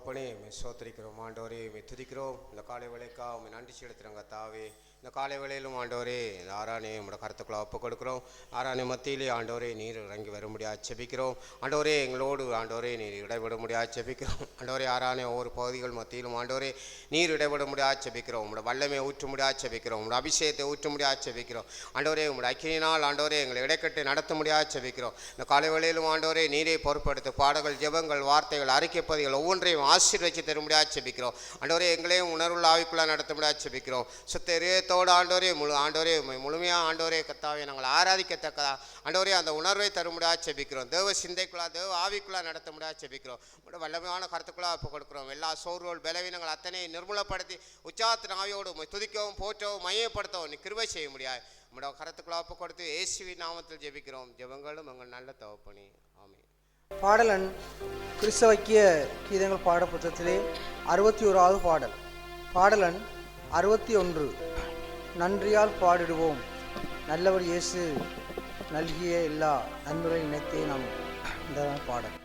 தகப்பனே சோத்திரிக்கிறோம் ஆண்டவரே, துதிக்கிறோம். இந்த காலை வேளைக்கா உண்மை நன்றி செலுத்துகிறோம் கர்த்தாவே. இந்த காலை வேளையிலும் ஆண்டவரே இந்த ஆரானே உங்களோட கருத்துக்களை ஒப்பு கொடுக்குறோம். ஆரானே மத்தியிலே ஆண்டவரே நீர் இறங்கி வர முடியாது செபிக்கிறோம். ஆண்டவரே எங்களோடு ஆண்டவரே நீர் இடைவிட முடியாது செபிக்கிறோம். ஆண்டவரே ஆரானே ஒவ்வொரு பகுதிகள் மத்தியிலும் ஆண்டவரே நீர் இடைவிட முடியாது செபிக்கிறோம். உங்களோட வல்லமையை ஊற்ற முடியாது செபிக்கிறோம். உங்களோட அபிஷேகத்தை ஊற்ற முடியாது செபிக்கிறோம். ஆண்டவரே உங்களோட அக்கினியினால் ஆண்டவரே எங்களை இடைக்கட்டு நடத்த முடியாது செபிக்கிறோம். இந்த காலை வேளையிலும் ஆண்டவரே நீரை பொறுப்படுத்த பாடல்கள், ஜெபங்கள், வார்த்தைகள், அறிக்கைப்பதிகள் ஒவ்வொன்றையும் ஆசீர்வதித்து தர முடியாது செபிக்கிறோம். ஆண்டவரே எங்களையும் உணர்வுள்ள ஆவிக்குள்ளே நடத்த முடியாது செபிக்கிறோம். சுத்தரே ஆண்டவரே ஆண்டவரே முழுமையாக ஆண்டவரே கர்த்தாவே நாங்கள் ஆராதிக்கத்தக்கதா ஆண்டவரே அந்த உணர்வை தர முடியாது செபிக்கிறோம். தேவ சிந்தைக்குள்ளா தேவ ஆவிக்குள்ளா நடத்த முடியாது செபிக்கிறோம். வல்லமையான கருத்துக்குள்ளா ஒப்பு கொடுக்கிறோம். எல்லா சோர்வுகள் பலவீனங்கள் அத்தனை நிர்மூலப்படுத்தி உச்சாத்தின் ஆவியோடு துதிக்கவும் போற்றவும் மையப்படுத்தவும் நீ கிருபை செய்ய முடியாது. நம்மளோட கருத்துக்குள்ளா ஒப்பு கொடுத்து இயேசுவின் நாமத்தில் ஜெபிக்கிறோம். ஜெபங்களும் எங்கள் நல்ல தகப்பனே, ஆமென். பாடலன் கிறிஸ்தவக்கிய கீதங்கள் பாட புத்தகத்திலே 61வது பாடல். பாடலன் 61. நன்றியால் பாடிடுவோம், நல்லவர் இயேசு நல்கிய எல்லா நன்மைகளை நினைத்தே நாம் இந்த பாடல்.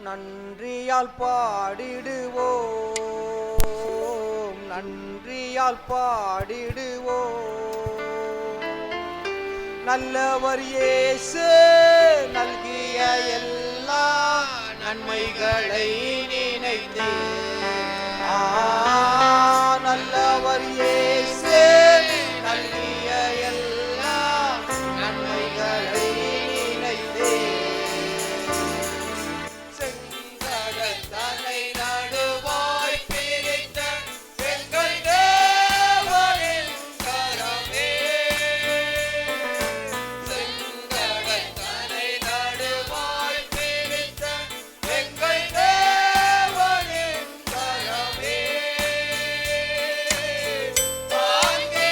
நன்றியால் பாடிடுவோம், நன்றியால் பாடிடுவோம், நல்லவர் இயேசு நல்கிய எல்லா நன்மைகளை நினைத்தே. நல்லவர் இயேசு நல்கிய எல்லா நன்மைகளை நினைத்தே. செங்கடலை நடுவாய் பிரித்த எங்கள் தேவனின் கரமே, செங்கடலை நடுவாய் பிரித்த எங்கள் தேவனின் கரமே, தாங்கே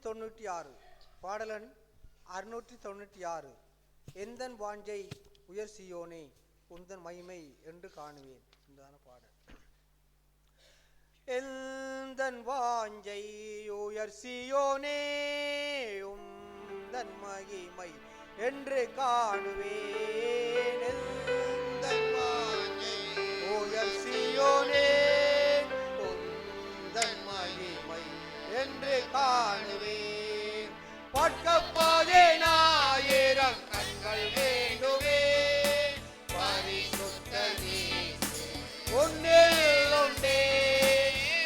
696 பாடலன் 696 எந்தன் வாஞ்சை உயர் சியோனே உந்தன் மகிமை என்று காணுவேன். இந்தான பாடல். எந்தன் வாஞ்சை உயர் சியோனே உந்தன் மகிமை என்று காணுவேன். எந்தன் வாஞ்சை உயர் சியோனே உந்தன் மகிமை என்று காணுவேன். பட்கப்பாதே ஆயிரம் கண்கள் வேண்டுமே பரிசுத்த ஒன்றில் ஒன்றே.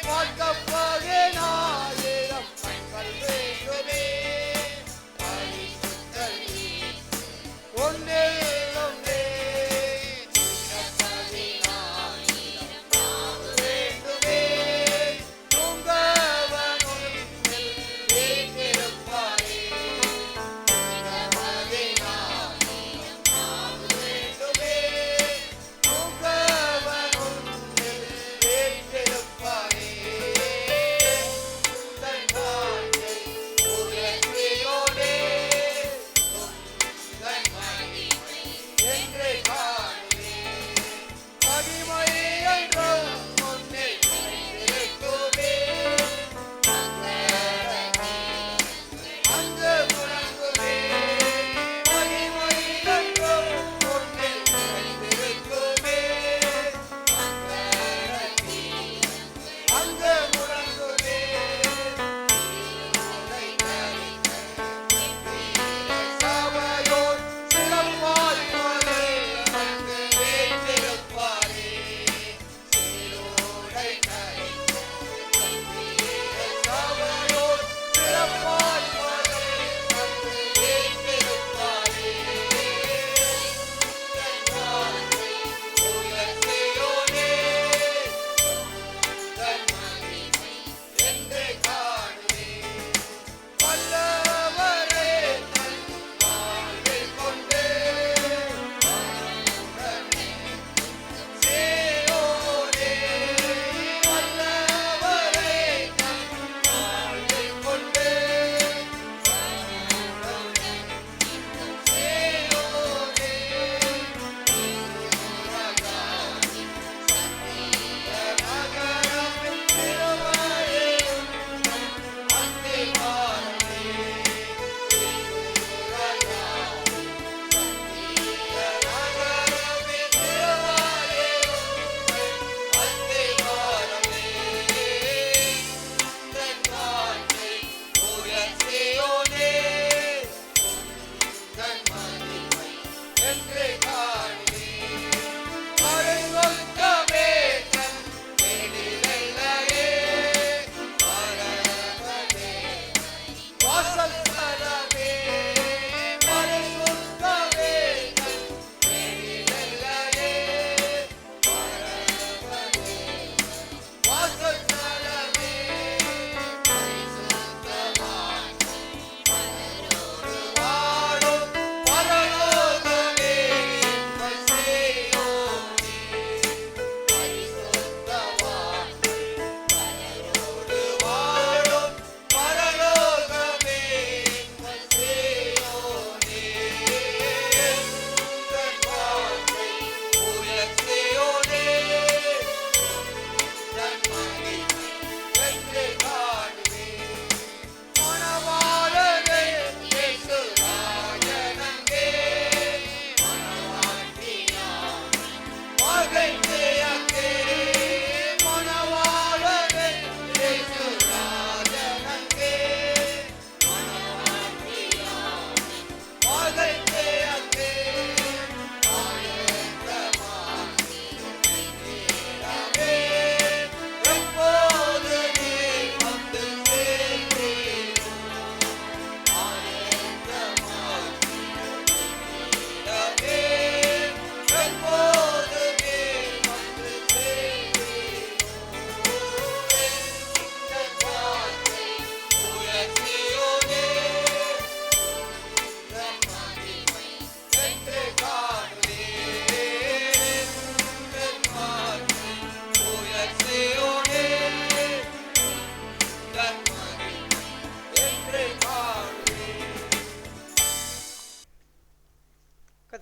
பட்கப்பாதே ஆயிரம் கண்கள் வேண்டுமே பரிசுத்த ஒன்றில் ஒன்றே. வேண்டுமே உங்கவன் ஒன்றில் வீற்றிருப்பாரே.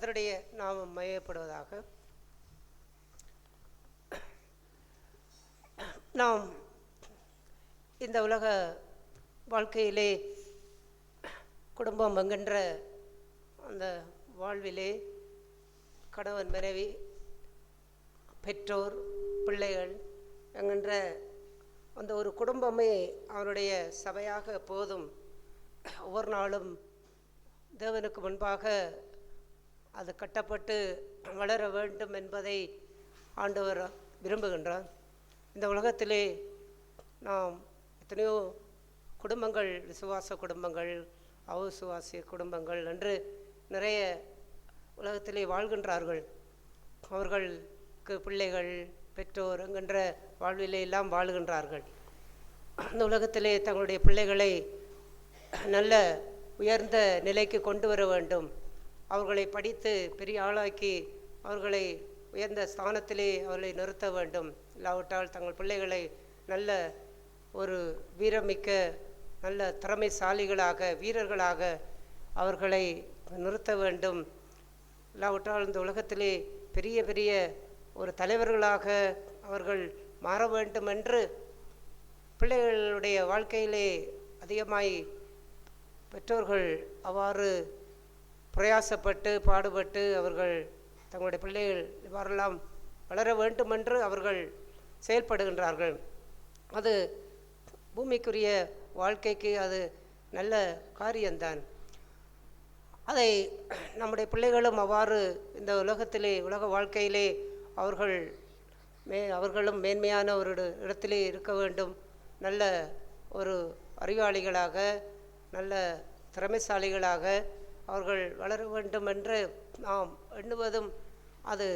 கர்த்தருடைய நாமம் மையப்படுவதாக. நாம் இந்த உலக வாழ்க்கையிலே குடும்பம் என்கின்ற அந்த வாழ்விலே கணவன் மனைவி பெற்றோர் பிள்ளைகள் என்கின்ற அந்த ஒரு குடும்பமே அவனுடைய சபையாக போதும் ஒவ்வொரு நாளும் தேவனுக்கு முன்பாக அது கட்டப்பட்டு வளர வேண்டும் என்பதை ஆண்டவர் விரும்புகின்றார். இந்த உலகத்திலே நாம் எத்தனையோ குடும்பங்கள், விசுவாச குடும்பங்கள், அவிசுவாசிய குடும்பங்கள் என்று நிறைய உலகத்திலே வாழ்கின்றார்கள். அவர்களுக்கு பிள்ளைகள் பெற்றோர் என்கின்ற வாழ்விலே எல்லாம் வாழ்கின்றார்கள். அந்த உலகத்திலே தங்களுடைய பிள்ளைகளை நல்ல உயர்ந்த நிலைக்கு கொண்டு வர வேண்டும். அவர்களை படித்து பெரிய ஆளாக்கி அவர்களை உயர்ந்த ஸ்தானத்திலே அவர்களை நிறுத்த வேண்டும். இல்லாவிட்டால் தங்கள் பிள்ளைகளை நல்ல ஒரு வீரமிக்க நல்ல திறமைசாலிகளாக வீரர்களாக அவர்களை நிறுத்த வேண்டும். இல்லாவிட்டால் இந்த உலகத்திலே பெரிய பெரிய ஒரு தலைவர்களாக அவர்கள் மாற வேண்டும் என்று பிள்ளைகளுடைய வாழ்க்கையிலே அதிகமாய் பெற்றோர்கள் அவ்வாறு பிரயாசப்பட்டு பாடுபட்டு அவர்கள் தங்களுடைய பிள்ளைகள் இவ்வாறெல்லாம் வளர வேண்டுமென்று அவர்கள் செயல்படுகின்றார்கள். அது பூமிக்குரிய வாழ்க்கைக்கு அது நல்ல காரியம்தான். அதை நம்முடைய பிள்ளைகளும் அவ்வாறு இந்த உலகத்திலே உலக வாழ்க்கையிலே அவர்களும் மேன்மையான ஒரு இடத்திலே இருக்க வேண்டும். நல்ல ஒரு அறிவாளிகளாக நல்ல திறமைசாலிகளாக அவர்கள் வளர வேண்டும் என்று நாம் எண்ணுவதும் அது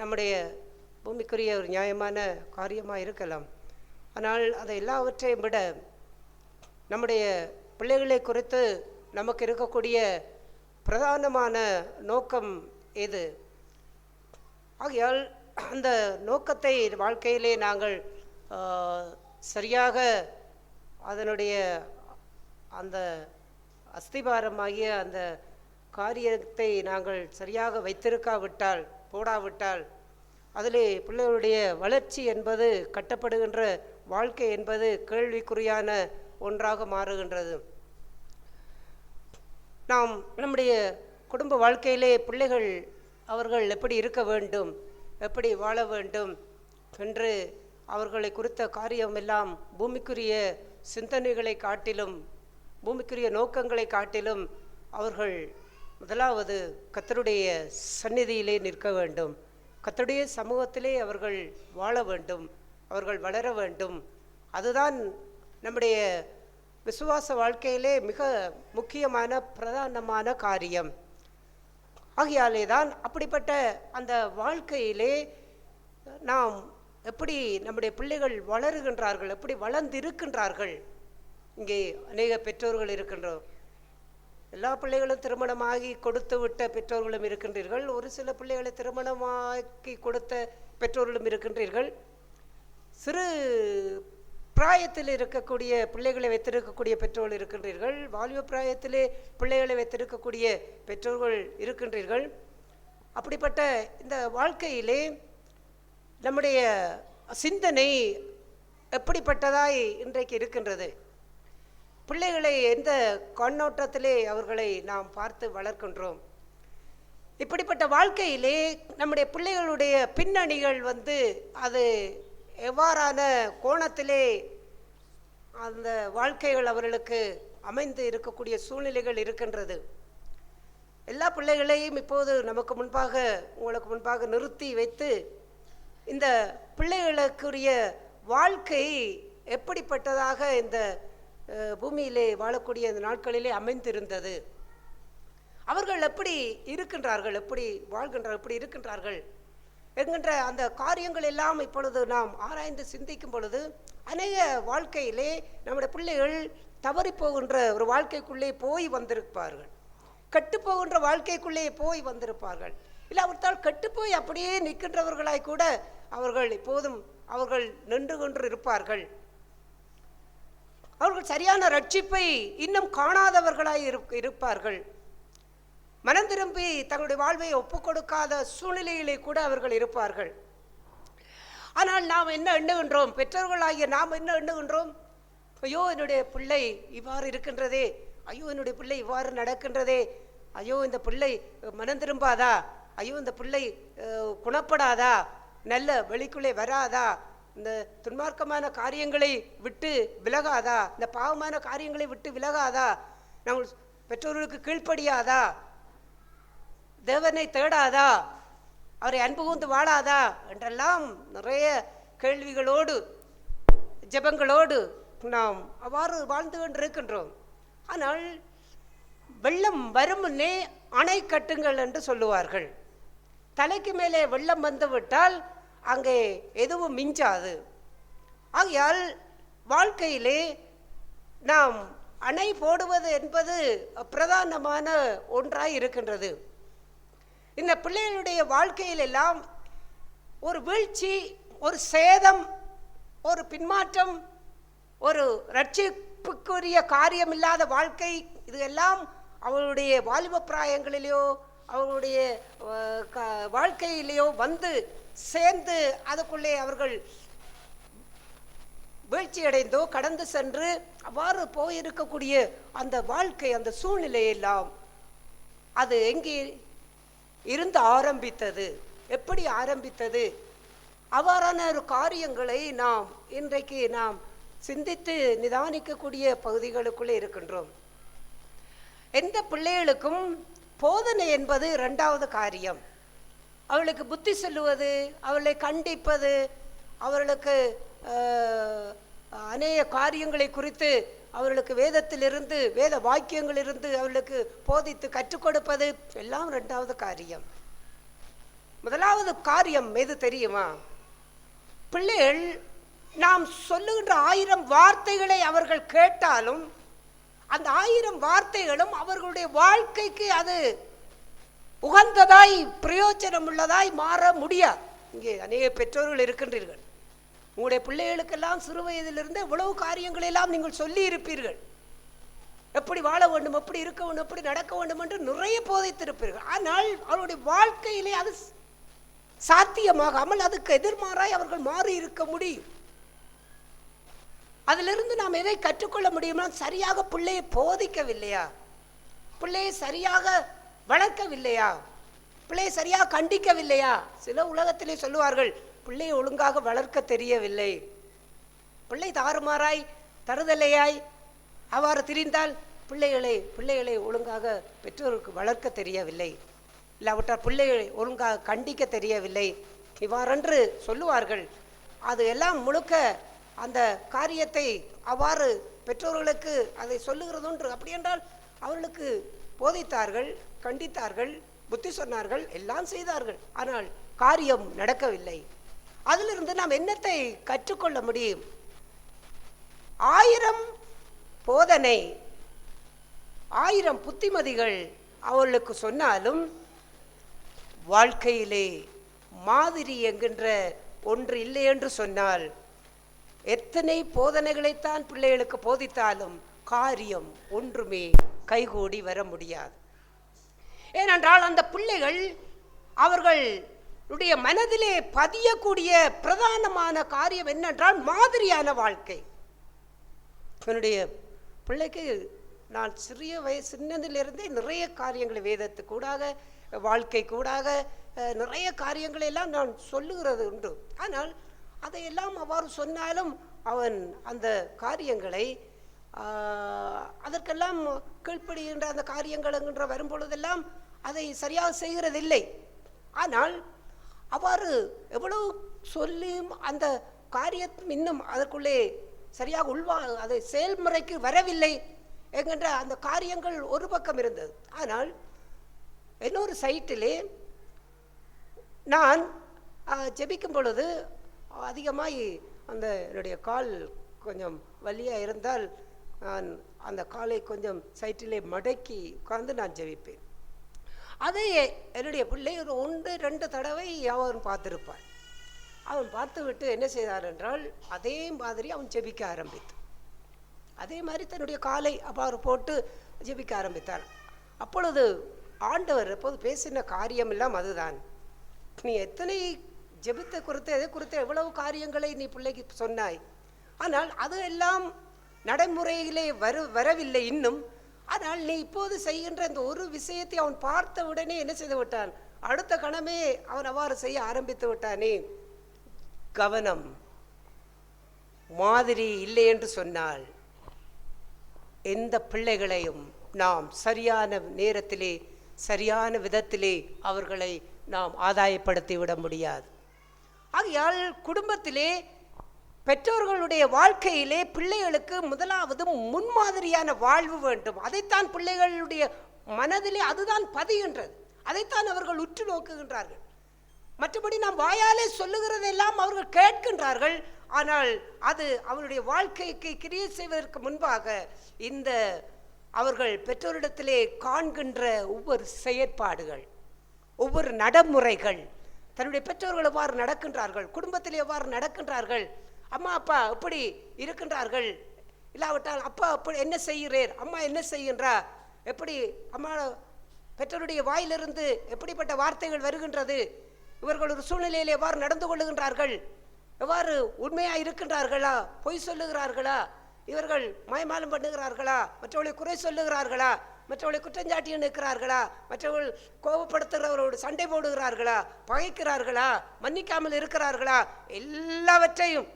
நம்முடைய பூமிக்குரிய ஒரு நியாயமான காரியமாக இருக்கலாம். ஆனால் அதை எல்லாவற்றையும் விட நம்முடைய பிள்ளைகளை குறித்து நமக்கு இருக்கக்கூடிய பிரதானமான நோக்கம் எது? ஆகையால் அந்த நோக்கத்தை வாழ்க்கையிலே நாங்கள் சரியாக அதனுடைய அந்த அஸ்திபாரமாகிய அந்த காரியத்தை நாங்கள் சரியாக வைத்திருக்காவிட்டால் போடாவிட்டால் அதிலே பிள்ளைகளுடைய வளர்ச்சி என்பது கட்டப்படுகின்ற வாழ்க்கை என்பது கேள்விக்குறியான ஒன்றாக மாறுகின்றது. நாம் நம்முடைய குடும்ப வாழ்க்கையிலே பிள்ளைகள் அவர்கள் எப்படி இருக்க வேண்டும், எப்படி வாழ வேண்டும் என்று அவர்களை குறித்த காரியம் எல்லாம் பூமிக்குரிய சிந்தனைகளை காட்டிலும் பூமிக்குரிய நோக்கங்களை காட்டிலும் அவர்கள் முதலாவது கர்த்தருடைய சந்நிதியிலே நிற்க வேண்டும். கர்த்தருடைய சமூகத்திலே அவர்கள் வாழ வேண்டும், அவர்கள் வளர வேண்டும். அதுதான் நம்முடைய விசுவாச வாழ்க்கையிலே மிக முக்கியமான பிரதானமான காரியம். ஆகையாலே தான் அப்படிப்பட்ட அந்த வாழ்க்கையிலே நாம் எப்படி நம்முடைய பிள்ளைகள் வளருகின்றார்கள், எப்படி வளர்ந்திருக்கின்றார்கள். இங்கே அநேக பெற்றோர்கள் இருக்கின்றோம். எல்லா பிள்ளைகளும் திருமணமாகி கொடுத்து விட்ட பெற்றோர்களும் இருக்கின்றீர்கள். ஒரு சில பிள்ளைகளை திருமணமாக்கி கொடுத்த பெற்றோர்களும் இருக்கின்றீர்கள். சிறு பிராயத்தில் இருக்கக்கூடிய பிள்ளைகளை வைத்திருக்கக்கூடிய பெற்றோர்கள் இருக்கின்றீர்கள். வாலிப பிராயத்திலே பிள்ளைகளை வைத்திருக்கக்கூடிய பெற்றோர்கள் இருக்கின்றீர்கள். அப்படிப்பட்ட இந்த வாழ்க்கையிலே நம்முடைய சிந்தனை எப்படிப்பட்டதாய் இன்றைக்கு இருக்கின்றது? பிள்ளைகளை எந்த கண்ணோட்டத்திலே அவர்களை நாம் பார்த்து வளர்க்கின்றோம்? இப்படிப்பட்ட வாழ்க்கையிலே நம்முடைய பிள்ளைகளுடைய பின்னணிகள் அது எவ்வாறான கோணத்திலே அந்த வாழ்க்கைகள் அவர்களுக்கு அமைந்து இருக்கக்கூடிய சூழ்நிலைகள் இருக்கின்றது. எல்லா பிள்ளைகளையும் இப்போது உங்களுக்கு முன்பாக நிறுத்தி வைத்து இந்த பிள்ளைகளுக்குரிய வாழ்க்கை எப்படிப்பட்டதாக இந்த பூமியிலே வாழக்கூடிய இந்த நாட்களிலே அமைந்திருந்தது, அவர்கள் எப்படி இருக்கின்றார்கள், எப்படி வாழ்கின்றார்கள், எப்படி இருக்கின்றார்கள் என்கின்ற அந்த காரியங்கள் எல்லாம் இப்பொழுது நாம் ஆராய்ந்து சிந்திக்கும் பொழுது அநேக வாழ்க்கையிலே நம்முடைய பிள்ளைகள் தவறி போகின்ற ஒரு வாழ்க்கைக்குள்ளே போய் வந்திருப்பார்கள், கட்டுப்போகின்ற வாழ்க்கைக்குள்ளே போய் வந்திருப்பார்கள். இல்லாவிட்டால் கட்டுப்போய் அப்படியே நிற்கின்றவர்களாய் கூட அவர்கள் இப்போதும் அவர்கள் நின்று கொண்டு இருப்பார்கள். அவர்கள் சரியான ரட்சிப்பை இன்னும் காணாதவர்களாய் இருப்பார்கள். மனம் திரும்பி தங்களுடைய வாழ்வை ஒப்புக்கொடுக்காத சூழ்நிலையிலே கூட அவர்கள் இருப்பார்கள். ஆனால் நாம் என்ன எண்ணுகின்றோம்? பெற்றோர்களாகிய நாம் என்ன எண்ணுகின்றோம்? ஐயோ, என்னுடைய பிள்ளை இவ்வாறு இருக்கின்றதே, ஐயோ என்னுடைய பிள்ளை இவ்வாறு நடக்கின்றதே, ஐயோ இந்த பிள்ளை மனம் திரும்பாதா, ஐயோ இந்த பிள்ளை குணப்படாதா, நல்ல வெளிக்குள்ளே வராதா, இந்த துன்மார்க்கமான காரியங்களை விட்டு விலகாதா, இந்த பாவமான காரியங்களை விட்டு விலகாதா, நம்ம பெற்றோர்களுக்கு கீழ்ப்படியாதா, தேவனை தேடாதா, அவரை அன்பு கூர்ந்து வாழாதா என்றெல்லாம் நிறைய கேள்விகளோடு ஜெபங்களோடு நாம் அவ்வாறு வாழ்ந்து கொண்டிருக்கின்றோம். ஆனால் வெள்ளம் வரும் முன்னே அணை கட்டுங்கள் என்று சொல்லுவார்கள். தலைக்கு மேலே வெள்ளம் வந்து விட்டால் அங்கே எதுவும் மிஞ்சாது. ஆகையால் வாழ்க்கையிலே நாம் அணை போடுவது என்பது பிரதானமான ஒன்றாய் இருக்கின்றது. இந்த பிள்ளைகளுடைய வாழ்க்கையில் எல்லாம் ஒரு வீழ்ச்சி, ஒரு சேதம், ஒரு பின்மாற்றம், ஒரு ரட்சிப்புக்குரிய காரியம் இல்லாத வாழ்க்கை, இது எல்லாம் அவளுடைய வாலிப பிராயங்களிலேயோ அவர்களுடைய வாழ்க்கையிலேயோ வந்து சேர்ந்து அதுக்குள்ளே அவர்கள் வீழ்ச்சியடைந்தோ கடந்து சென்று அவ்வாறு போயிருக்கக்கூடிய அந்த வாழ்க்கை, அந்த சூழ்நிலையெல்லாம் அது எங்கே இருந்து ஆரம்பித்தது, எப்படி ஆரம்பித்தது, அவ்வாறான ஒரு காரியங்களை நாம் இன்றைக்கு நாம் சிந்தித்து நிதானிக்கக்கூடிய பகுதிகளுக்குள்ளே இருக்கின்றோம். எந்த பிள்ளைகளுக்கும் போதனை என்பது இரண்டாவது காரியம். அவளுக்கு புத்தி சொல்லுவது, அவளை கண்டிப்பது, அவர்களுக்கு அநேக காரியங்களை குறித்து அவர்களுக்கு வேதத்திலிருந்து வேத வாக்கியங்களிலிருந்து அவர்களுக்கு போதித்து கற்றுக் கொடுப்பது எல்லாம் இரண்டாவது காரியம். முதலாவது காரியம் எது தெரியுமா? பிள்ளைகள் நாம் சொல்லுகின்ற 1000 வார்த்தைகளை அவர்கள் கேட்டாலும் அந்த 1000 வார்த்தைகளும் அவர்களுடைய வாழ்க்கைக்கு அது உகந்ததாய் பிரயோஜனம் உள்ளதாய் மாற முடியாது. இங்கே அநேக பெற்றோர்கள் இருக்கின்றீர்கள். உங்களுடைய பிள்ளைகளுக்கெல்லாம் சிறு வயதிலிருந்து எவ்வளவு காரியங்களை எல்லாம் நீங்கள் சொல்லி இருப்பீர்கள். எப்படி வாழ வேண்டும், எப்படி இருக்க வேண்டும், எப்படி நடக்க வேண்டும் என்று நிறைய போதித்திருப்பீர்கள். ஆனால் அவருடைய வாழ்க்கையிலே அது சாத்தியமாகாமல் அதுக்கு எதிர்மாறாய் அவர்கள் மாறி இருக்க முடியும். அதிலிருந்து நாம் எதை கற்றுக்கொள்ள முடியும்னா, சரியாக பிள்ளையை போதிக்கவில்லையா, பிள்ளையை சரியாக வளர்க்கவில்லையா, பிள்ளையை சரியாக கண்டிக்கவில்லையா. சில உலகத்திலே சொல்லுவார்கள், பிள்ளையை ஒழுங்காக வளர்க்க தெரியவில்லை, பிள்ளை தாறுமாறாய் தருதலையாய் அவ்வாறு திரிந்தால் பிள்ளைகளை ஒழுங்காக பெற்றோருக்கு வளர்க்க தெரியவில்லை, இல்லாவிட்டால் பிள்ளைகளை ஒழுங்காக கண்டிக்க தெரியவில்லை, இவ்வாறென்று சொல்லுவார்கள். அது எல்லாம் முழுக்க அந்த காரியத்தை அவ்வாறு பெற்றோர்களுக்கு அதை சொல்லுகிறது ஒன்று. அப்படி என்றால் அவர்களுக்கு போதித்தார்கள், கண்டித்தார்கள், புத்தி சொன்னார்கள், எல்லாம் செய்தார்கள். ஆனால் காரியம் நடக்கவில்லை. அதிலிருந்து நாம் என்னத்தை கற்றுக்கொள்ள முடியும்? 1000 போதனை, 1000 புத்திமதிகள் அவர்களுக்கு சொன்னாலும் வாழ்க்கையிலே மாதிரி என்கின்ற ஒன்று இல்லை என்று சொன்னால், எத்தனை போதனைகளைத்தான் பிள்ளைகளுக்கு போதித்தாலும் காரியம் ஒன்றுமே கைகூடி வர முடியாது. ஏனென்றால் அந்த பிள்ளைகள் அவர்களுடைய மனதிலே பதியக்கூடிய பிரதானமான காரியம் என்னென்றால் மாதிரியான வாழ்க்கை. என்னுடைய பிள்ளைக்கு நான் சின்னதிலிருந்தே நிறைய காரியங்களை வேதத்துக்கூடாக வாழ்க்கை கூடாக நிறைய காரியங்களை எல்லாம் நான் சொல்லுகிறது உண்டு. ஆனால் அதையெல்லாம் அவ்வாறு சொன்னாலும் அவன் அந்த காரியங்களை அதற்கெல்லாம் கீழ்ப்படுகின்ற அந்த காரியங்கள் என்கின்ற வரும்பொழுதெல்லாம் அதை சரியாக செய்கிறதில்லை. ஆனால் அவ்வாறு எவ்வளவு சொல்லியும் அந்த காரியத்தும் இன்னும் அதற்குள்ளே சரியாக அதை செயல்முறைக்கு வரவில்லை என்கின்ற அந்த காரியங்கள் ஒரு பக்கம் இருந்தது. ஆனால் இன்னொரு சைட்டிலே நான் ஜெபிக்கும் பொழுது அதிகமாய் அந்த என்னுடைய கால் கொஞ்சம் வலியாக இருந்தால் நான் அந்த காலை கொஞ்சம் சைட்டிலே மடக்கி உட்கார்ந்து நான் ஜெபிப்பேன். அதை என்னுடைய பிள்ளை ஒரு 1-2 தடவை அவன் பார்த்திருப்பான். அவன் பார்த்து விட்டு என்ன செய்தார் என்றால், அதே மாதிரி அவன் ஜெபிக்க ஆரம்பித்தான். அதே மாதிரி தன்னுடைய காலை அவ்வாறு போட்டு ஜெபிக்க ஆரம்பித்தான். அப்பொழுது ஆண்டவர் எப்போது பேசின காரியம் எல்லாம் அதுதான். நீ எத்தனை ஜெபித்த குறித்து எதை குறித்து எவ்வளவு காரியங்களை நீ பிள்ளைக்கு சொன்னாய், ஆனால் அது எல்லாம் நடைமுறையிலே வரவில்லை இன்னும். ஆனால் நீ இப்போது செய்கின்ற இந்த ஒரு விஷயத்தை அவன் பார்த்த உடனே என்ன செய்து விட்டான், அடுத்த கணமே அவன் அவ்வாறு செய்ய ஆரம்பித்து விட்டானே. கவனம், மாதிரி இல்லை என்று சொன்னால் எந்த பிள்ளைகளையும் நாம் சரியான நேரத்திலே சரியான விதத்திலே அவர்களை நாம் ஆதாயப்படுத்தி விட முடியாது. ஆகையால் குடும்பத்திலே பெற்றோர்களுடைய வாழ்க்கையிலே பிள்ளைகளுக்கு முதலாவது முன்மாதிரியான வாழ்வு வேண்டும். அதைத்தான் பிள்ளைகளுடைய மனதிலே அதுதான் பதிகின்றது, அதைத்தான் அவர்கள் உற்று நோக்குகின்றார்கள். மற்றபடி நாம் வாயாலே சொல்லுகிறதெல்லாம் அவர்கள் கேட்கின்றார்கள், ஆனால் அது அவருடைய வாழ்க்கைக்கு கிரியை செய்வதற்கு முன்பாக இந்த அவர்கள் பெற்றோரிடத்திலே காண்கின்ற ஒவ்வொரு செயற்பாடுகள், ஒவ்வொரு நடைமுறைகள், தன்னுடைய பெற்றோர்கள் எவ்வாறு நடக்கின்றார்கள், குடும்பத்தில் எவ்வாறு நடக்கின்றார்கள், அம்மா அப்பா எப்படி இருக்கின்றார்கள், இல்லாவிட்டால் அப்பா அப்படி என்ன செய்கிறீர், அம்மா என்ன செய்கின்றா, எப்படி அம்மா பெற்றோருடைய வாயிலிருந்து எப்படிப்பட்ட வார்த்தைகள் வருகின்றது, இவர்கள் ஒரு சூழ்நிலையில் எவ்வாறு நடந்து கொள்ளுகின்றார்கள், எவ்வாறு உண்மையாக இருக்கின்றார்களா, பொய் சொல்லுகிறார்களா, இவர்கள் மயமாலம் பண்ணுகிறார்களா, மற்றவர்களை குறை சொல்லுகிறார்களா, மற்றவர்களை குற்றஞ்சாட்டியும் நிற்கிறார்களா, மற்றவர்கள் கோபப்படுத்துகிறவரோடு சண்டை போடுகிறார்களா, பகைக்கிறார்களா, மன்னிக்காமல் இருக்கிறார்களா, எல்லாவற்றையும்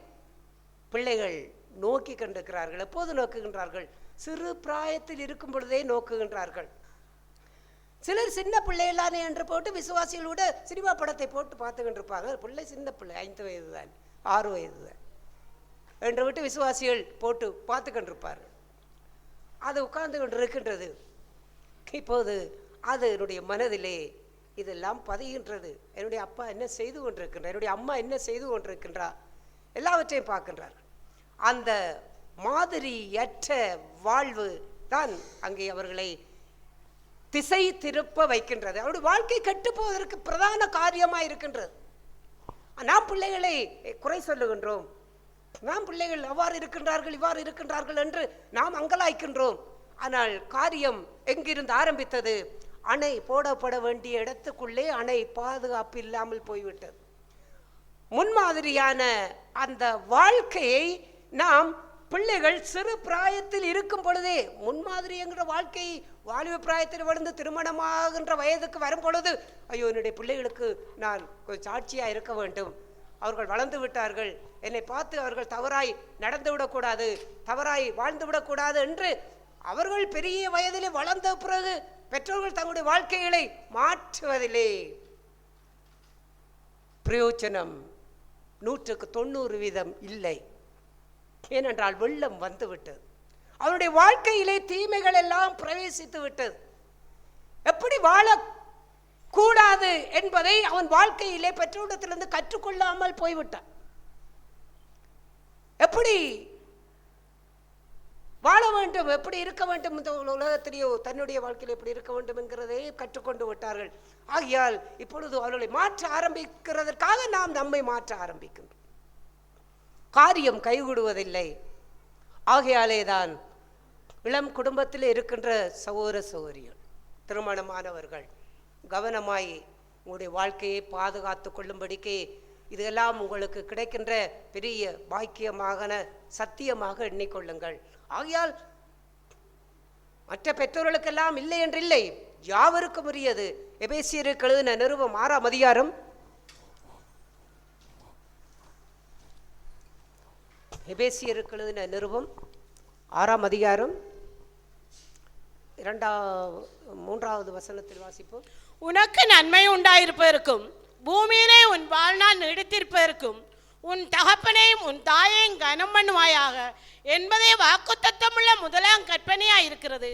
பிள்ளைகள் நோக்கி கண்டிருக்கிறார்கள். எப்போது நோக்குகின்றார்கள், சிறு பிராயத்தில் இருக்கும் பொழுதே நோக்குகின்றார்கள். சிலர் சின்ன பிள்ளைகளானே என்று போட்டு விசுவாசிகளோட சினிமா படத்தை போட்டு பார்த்துக்கிட்டு இருப்பாங்க. பிள்ளை சின்ன பிள்ளை 5 வயது தான் 6 வயது தான் என்று விட்டு விசுவாசிகள் போட்டு பார்த்துக்கிட்டு இருப்பார்கள். அது உட்கார்ந்து கொண்டு இருக்கின்றது. இப்போது அது என்னுடைய மனதிலே இதெல்லாம் பதிகின்றது. என்னுடைய அப்பா என்ன செய்து கொண்டிருக்கின்றார், என்னுடைய அம்மா என்ன செய்து கொண்டிருக்கின்றா, எல்லாவற்றையும் பார்க்கின்றார்கள். அந்த மாதிரியற்ற வாழ்வு தான் அங்கே அவர்களை திசை திருப்ப வைக்கின்றது. அவருடைய வாழ்க்கை கெட்டு போவதற்கு பிரதான காரியமாக இருக்கின்றது. நாம் பிள்ளைகளை குறை சொல்லுகின்றோம், நாம் பிள்ளைகள் அவ்வாறு இருக்கின்றார்கள் இவ்வாறு இருக்கின்றார்கள் என்று நாம் அங்கலாய்க்கின்றோம். ஆனால் காரியம் எங்கிருந்து ஆரம்பித்தது, அணை போடப்பட வேண்டிய இடத்துக்குள்ளே அணை பாதுகாப்பு இல்லாமல் போய்விட்டது. முன்மாதிரியான அந்த வாழ்க்கையை நாம் பிள்ளைகள் சிறு பிராயத்தில் இருக்கும் பொழுதே, முன்மாதிரி என்கிற வாழ்க்கை வாலிப பிராயத்தில் வளர்ந்து திருமணமாகின்ற வயதுக்கு வரும் பொழுது, ஐயோ என்னுடைய பிள்ளைகளுக்கு நான் சாட்சியாக இருக்க வேண்டும், அவர்கள் வளர்ந்து விட்டார்கள், என்னை பார்த்து அவர்கள் தவறாய் நடந்து விடக்கூடாது, தவறாய் வாழ்ந்து விடக்கூடாது என்று அவர்கள் பெரிய வயதிலே வளர்ந்த பிறகு பெற்றோர்கள் தங்களுடைய வாழ்க்கைகளை மாற்றுவதிலே பிரயோஜனம் 100% இல்லை. ஏனென்றால் வெள்ளம் வந்து விட்டது, அவனுடைய வாழ்க்கையிலே தீமைகள் எல்லாம் பிரவேசித்து விட்டது. எப்படி வாழக்கூடாது என்பதை அவன் வாழ்க்கையிலே பெற்றோரிடத்திலிருந்து கற்றுக்கொள்ளாமல் போய்விட்டான். எப்படி வாழ வேண்டும், எப்படி இருக்க வேண்டும், இந்த உலகத்திலேயோ தன்னுடைய வாழ்க்கையில் எப்படி இருக்க வேண்டும் என்கிறதை கற்றுக்கொண்டு விட்டார்கள். ஆகையால் இப்பொழுது அவர்களை மாற்ற ஆரம்பிக்கிறதற்காக நாம் நம்மை மாற்ற ஆரம்பிக்கின்றோம். காரியம் கைகூடுவதில்லை. ஆகையாலே தான் இளம் குடும்பத்தில் இருக்கின்ற சகோதர சகோதரிகள், திருமணமானவர்கள் கவனமாய் உங்களுடைய வாழ்க்கையை பாதுகாத்து கொள்ளும்படிக்கு இதெல்லாம் உங்களுக்கு கிடைக்கின்ற பெரிய பாக்கியமாக சத்தியமாக எண்ணிக்கொள்ளுங்கள். ஆகையால் மற்ற பெற்றோர்களுக்கெல்லாம் இல்லை என்றில்லை, யாவருக்கும் உரியது. எபேசியருக்கு எழுதின நிருபம் 6ஆம் அதிகாரம், எபேசியருக்கு எழுதின நிருபம் 6ஆம் அதிகாரம் 3வது வசனத்தில் வாசிப்போம். உனக்கு நன்மை உண்டாயிருப்பதற்கும் பூமியிலே உன் வாழ்நாள் நீடித்திருப்பதற்கும் உன் தகப்பனையும் உன் தாயையும் கனம் பண்ணுவாயாக என்பதே வாக்குத்தத்தமுள்ள முதலாம் கற்பனையாய் இருக்கிறது.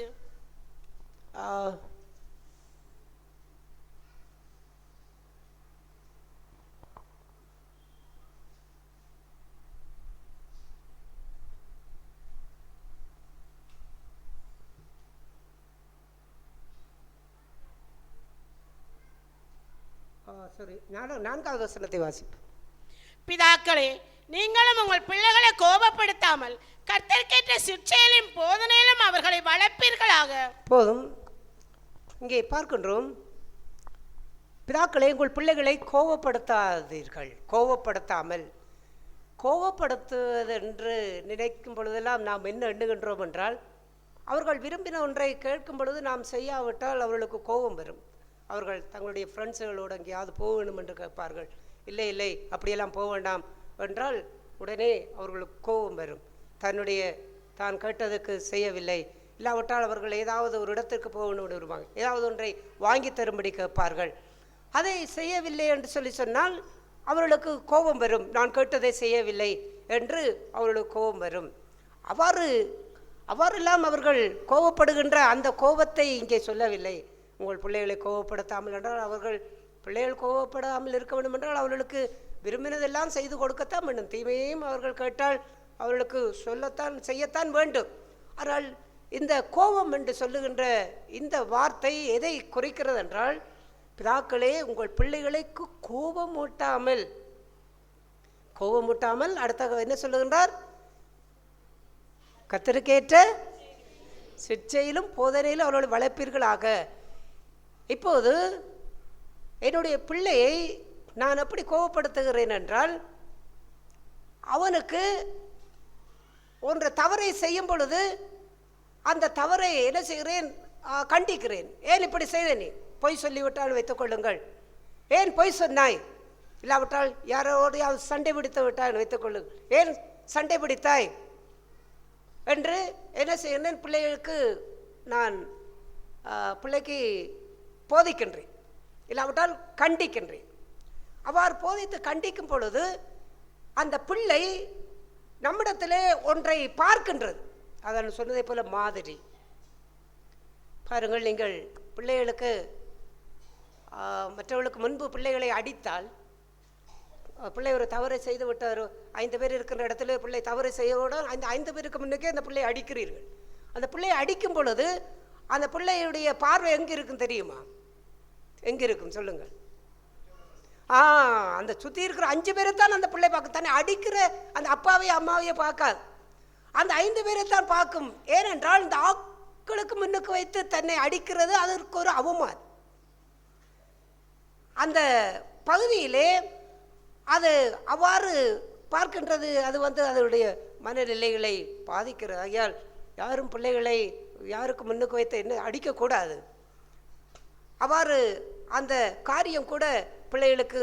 சரி, 4வது வசனத்தை வாசிப்போம். பிதாக்களே, நீங்களும் உங்கள் பிள்ளைகளை கோபப்படுத்தாமல் கர்த்தருக்கேற்ற சிற்செயலின் போதனையிலும் அவர்களை வளர்ப்பீர்களாக. போதும். இங்கே பார்க்கின்றோம், பிதாக்களே உங்கள் பிள்ளைகளை கோபப்படுத்தாதீர்கள். கோபப்படுத்தாமல், கோபப்படுத்துவது என்று நினைக்கும் பொழுதெல்லாம் நாம் என்ன எண்ணுகின்றோம் என்றால், அவர்கள் விரும்பின ஒன்றை கேட்கும் பொழுது நாம் செய்யாவிட்டால் அவர்களுக்கு கோபம் வரும். அவர்கள் தங்களுடைய ஃப்ரெண்ட்ஸுகளோடு எங்கேயாவது போக வேண்டும் என்று கேட்பார்கள். இல்லை இல்லை அப்படியெல்லாம் போக வேண்டாம் என்றால் உடனே அவர்களுக்கு கோபம் வரும். தான் கேட்டதுக்கு செய்யவில்லை, இல்லாவிட்டால் அவர்கள் ஏதாவது ஒரு இடத்திற்கு போகணும் வருவாங்க, ஏதாவது ஒன்றை வாங்கி தரும்படி கேட்பார்கள். அதை செய்யவில்லை என்று சொன்னால் அவர்களுக்கு கோபம் வரும். நான் கேட்டதை செய்யவில்லை என்று அவர்களுக்கு கோபம் வரும். அவ்வாறெல்லாம் அவர்கள் கோபப்படுகின்ற அந்த கோபத்தை இங்கே சொல்லவில்லை. உங்கள் பிள்ளைகளை கோபப்படுத்தாமல் என்றால், பிள்ளைகள் கோபப்படாமல் இருக்க வேண்டும் என்றால் அவர்களுக்கு விரும்பினதெல்லாம் செய்து கொடுக்கத்தான் வேண்டும். தீமையையும் அவர்கள் கேட்டால் அவர்களுக்கு செய்யத்தான் வேண்டும். ஆனால் இந்த கோபம் என்று சொல்லுகின்ற இந்த வார்த்தை எதை குறிக்கிறது என்றால், பிதாக்களே உங்கள் பிள்ளைகளுக்கு கோபமூட்டாமல் அடுத்த என்ன சொல்லுகின்றார்? கர்த்தருக்கேற்ற சிற்சையிலும் போதனையிலும் அவர்களை வளர்ப்பீர்களாக. இப்போது என்னுடைய பிள்ளையை நான் எப்படி கோபப்படுத்துகிறேன் என்றால், அவனுக்கு ஒன்று தவறை செய்யும் பொழுது அந்த தவறை என்ன செய்கிறேன்? கண்டிக்கிறேன். ஏன் இப்படி செய்த? நீ பொய் சொல்லிவிட்டால் வைத்துக் கொள்ளுங்கள். ஏன் பொய் சொன்னாய்? இல்லாவிட்டால் யாரோடையாவது சண்டை பிடித்து விட்டால் வைத்துக் கொள்ளுங்கள். ஏன் சண்டை பிடித்தாய் என்று என்ன செய்கிறேன்? பிள்ளைக்கு போதிக்கின்றேன், இல்லாவிட்டால் கண்டிக்கின்றேன். அவ்வாறு போதித்து கண்டிக்கும் பொழுது அந்த பிள்ளை நம்மிடத்திலே ஒன்றை பார்க்கின்றது. அதான் சொன்னதை போல மாதிரி. பாருங்கள், நீங்கள் பிள்ளைகளுக்கு மற்றவர்களுக்கு முன்பு பிள்ளைகளை அடித்தால், பிள்ளை ஒரு தவறை செய்து விட்டார், 5 பேர் இருக்கிற இடத்துல பிள்ளை தவறு செய்யவோட அந்த 5 பேருக்கு முன்னுக்கே அந்த பிள்ளையை அடிக்கிறீர்கள். அந்த பிள்ளையை அடிக்கும் பொழுது அந்த பிள்ளையுடைய பார்வை எங்கே இருக்கும் தெரியுமா? எங்கே இருக்கும் சொல்லுங்கள்? அந்த சுற்றி இருக்கிற 5 பேரை தான் அந்த பிள்ளை பார்க்கும். தன்னை அடிக்கிற அந்த அப்பாவையும் அம்மாவையே பார்க்காது, அந்த 5 பேரை தான் பார்க்கும். ஏனென்றால் இந்த ஆட்களுக்கு முன்னுக்கு வைத்து தன்னை அடிக்கிறது அதற்கு ஒரு அவமானம். அந்த பகுதியிலே அது அவ்வாறு பார்க்கின்றது. அது அதனுடைய மனநிலைகளை பாதிக்கிறது. ஆகையால் யாரும் பிள்ளைகளை யாருக்கு முன்னுக்கு வைத்து என்ன அடிக்கக்கூடாது. அவ்வாறு அந்த காரியம் கூட பிள்ளைகளுக்கு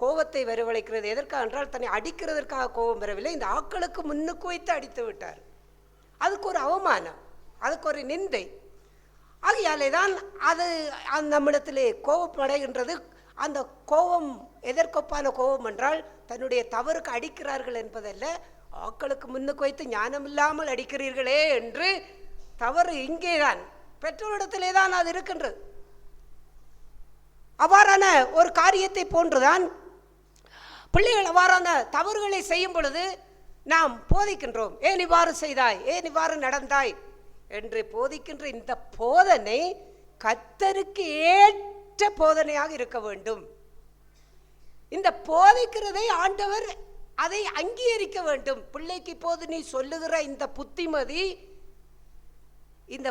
கோபத்தை வரவழைக்கிறது. எதற்காக என்றால், தன்னை அடிக்கிறதற்காக கோபம் வரவில்லை, இந்த ஆட்களுக்கு முன்னுக்கு வைத்து அடித்து விட்டார். அதுக்கு ஒரு அவமானம், அதுக்கு ஒரு நிந்தை. ஆகையாலே தான் அது நம்மிடத்திலே கோபமடைகின்றது. அந்த கோபம் எதற்கொப்பான கோபம் என்றால், தன்னுடைய தவறுக்கு அடிக்கிறார்கள் என்பதல்ல, ஆட்களுக்கு முன்னுக்கு வைத்து ஞானம் இல்லாமல் அடிக்கிறீர்களே என்று. தவறு இங்கேதான், பெற்றோரிடத்திலே தான் அது இருக்கின்றது. அவ்வாறான ஒரு காரியத்தை போன்றுதான் பிள்ளைகள் அவ்வாறான தவறுகளை செய்யும் பொழுது நாம் போதிக்கின்றோம். ஏன் இவ்வாறு செய்தாய், ஏன் இவ்வாறு நடந்தாய் என்று போதிக்கின்ற இந்த போதனை கர்த்தருக்கு ஏற்ற போதனையாக இருக்க வேண்டும். இந்த போதிக்கிறதை ஆண்டவர் அதை அங்கீகரிக்க வேண்டும். பிள்ளைக்கு இப்போது நீ சொல்லுகிற இந்த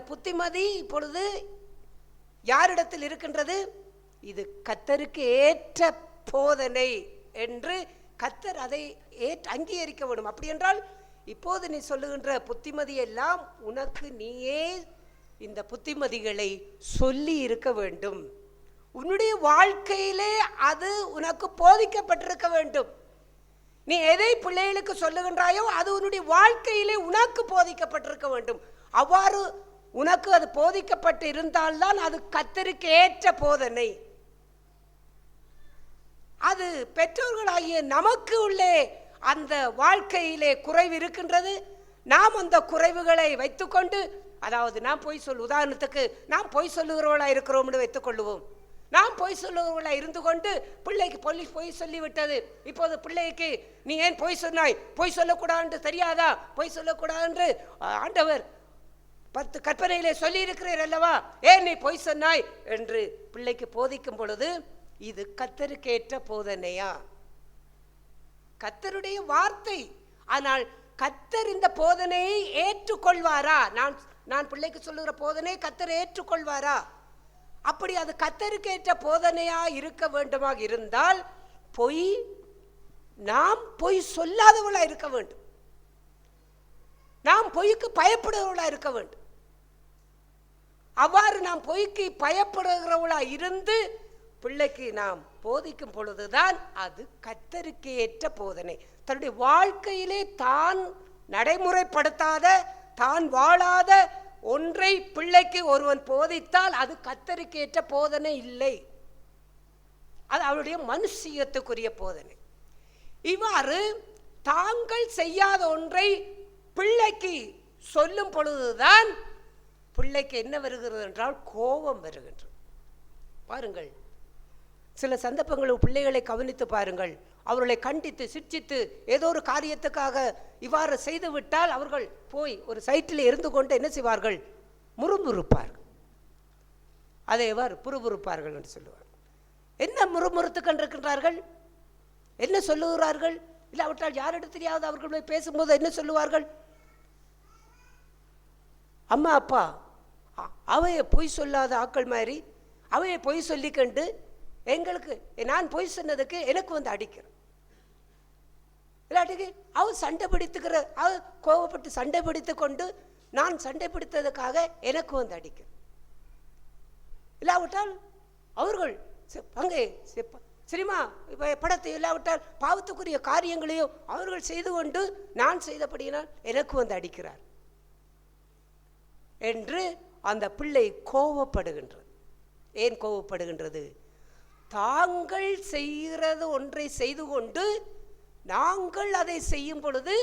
புத்திமதி இப்பொழுது யாரிடத்தில் இருக்கின்றது? இது கர்த்தருக்கு ஏற்ற போதனை என்று கர்த்தர் அதை அங்கீகரிக்க வேண்டும். அப்படி என்றால் இப்போது நீ சொல்லுகின்ற புத்திமதி எல்லாம் உனக்கு நீயே இந்த புத்திமதிகளை சொல்லி இருக்க வேண்டும். உன்னுடைய வாழ்க்கையிலே அது உனக்கு போதிக்கப்பட்டிருக்க வேண்டும். நீ எதை பிள்ளைகளுக்கு சொல்லுகின்றாயோ அது உன்னுடைய வாழ்க்கையிலே உனக்கு போதிக்கப்பட்டிருக்க வேண்டும். அவ்வாறு உனக்கு அது போதிக்கப்பட்டு இருந்தால்தான் அது கர்த்தருக்கு ஏற்ற போதனை. அது பெற்றோர்களாகிய நமக்கு உள்ளே அந்த வாழ்க்கையிலே குறைவு இருக்கின்றது. நாம் அந்த குறைவுகளை வைத்துக்கொண்டு, அதாவது நாம் உதாரணத்துக்கு நாம் பொய் சொல்லுகிறவர்களா இருக்கிறோம்னு வைத்துக் கொள்ளுவோம். நாம் பொய் சொல்லுகிறவர்களா இருந்து கொண்டு பிள்ளைக்கு பொய் சொல்லிவிட்டது. இப்போது பிள்ளைக்கு நீ ஏன் பொய் சொன்னாய், பொய் சொல்லக்கூடாது தெரியாதா, பொய் சொல்லக்கூடாது என்று ஆண்டவர் 10 கற்பனையிலே சொல்லி இருக்கிறீர் அல்லவா, ஏன் நீ பொய் சொன்னாய் என்று பிள்ளைக்கு போதிக்கும் பொழுது இது கர்த்தருக்கு ஏற்ற போதனையா? கர்த்தருடைய வார்த்தை. ஆனால் கர்த்தர் இந்த போதனையை ஏற்றுக்கொள்வாரா? நான் பிள்ளைக்கு சொல்லுகிற போதனை கர்த்தர் ஏற்றுக்கொள்வாரா? அப்படி அது கர்த்தருக்கேற்ற போதனையா இருக்க வேண்டுமாக இருந்தால் நாம் பொய் சொல்லாதவளா இருக்க வேண்டும். நாம் பொய்க்கு பயப்படுகிறவளா இருக்க வேண்டும். அவ்வாறு நாம் பொய்க்கு பயப்படுகிறவளா இருந்து பிள்ளைக்கு நாம் போதிக்கும் பொழுதுதான் அது கர்த்தருக்கு ஏற்ற போதனை. தன்னுடைய வாழ்க்கையிலே தான் நடைமுறைப்படுத்தாத, தான் வாழாத ஒன்றை பிள்ளைக்கு ஒருவன் போதித்தால் அது கர்த்தருக்கு ஏற்ற போதனை இல்லை. அது அவருடைய மனுஷியத்துக்குரிய போதனை. இவ்வாறு தாங்கள் செய்யாத ஒன்றை பிள்ளைக்கு சொல்லும் பொழுதுதான் பிள்ளைக்கு என்ன வருகிறது என்றால் கோபம் வருகின்றது. பாருங்கள், சில சந்தர்ப்பங்களில் பிள்ளைகளை கவனித்து பாருங்கள். அவர்களை கண்டித்து சிட்சித்து ஏதோ ஒரு காரியத்துக்காக இவ்வாறு செய்துவிட்டால் அவர்கள் போய் ஒரு சைட்டில் இருந்து கொண்டு என்ன செய்வார்கள்? முறுமுறுப்பார்கள். அதை எவ்வாறு புறுபுறுப்பார்கள் என்று சொல்லுவார்கள். என்ன முறுமுறுத்து கொண்டிருக்கின்றார்கள்? என்ன சொல்லுகிறார்கள்? இல்லாவிட்டால் யாரிடத்திலேயாவது அவர்கள் பேசும்போது என்ன சொல்லுவார்கள்? அம்மா அப்பா அவைய பொய் சொல்லாத ஆக்கள் மாதிரி அவைய பொய் சொல்லிக்கண்டு எங்களுக்கு நான் பொய் சொன்னதுக்கு எனக்கு வந்து அடிக்கிறேன். இல்லாட்டிக்கு அவ சண்டை பிடித்துக்கிற அவ கோவப்பட்டு சண்டை பிடித்து கொண்டு நான் சண்டை பிடித்ததுக்காக எனக்கு வந்து அடிக்கிறேன். இல்லாவிட்டால் அவர்கள் அங்கே சினிமா படத்தை இல்லாவிட்டால் பாவத்துக்குரிய காரியங்களையும் அவர்கள் செய்து கொண்டு நான் செய்தபடியினால் எனக்கு வந்து அடிக்கிறார் என்று அந்த பிள்ளை கோபப்படுகின்றது. ஏன் கோபப்படுகின்றது? தாங்கள் செய்கிறது ஒன்றை செய்து கொண்டு நாங்கள் அதை செய்யும் பொழுது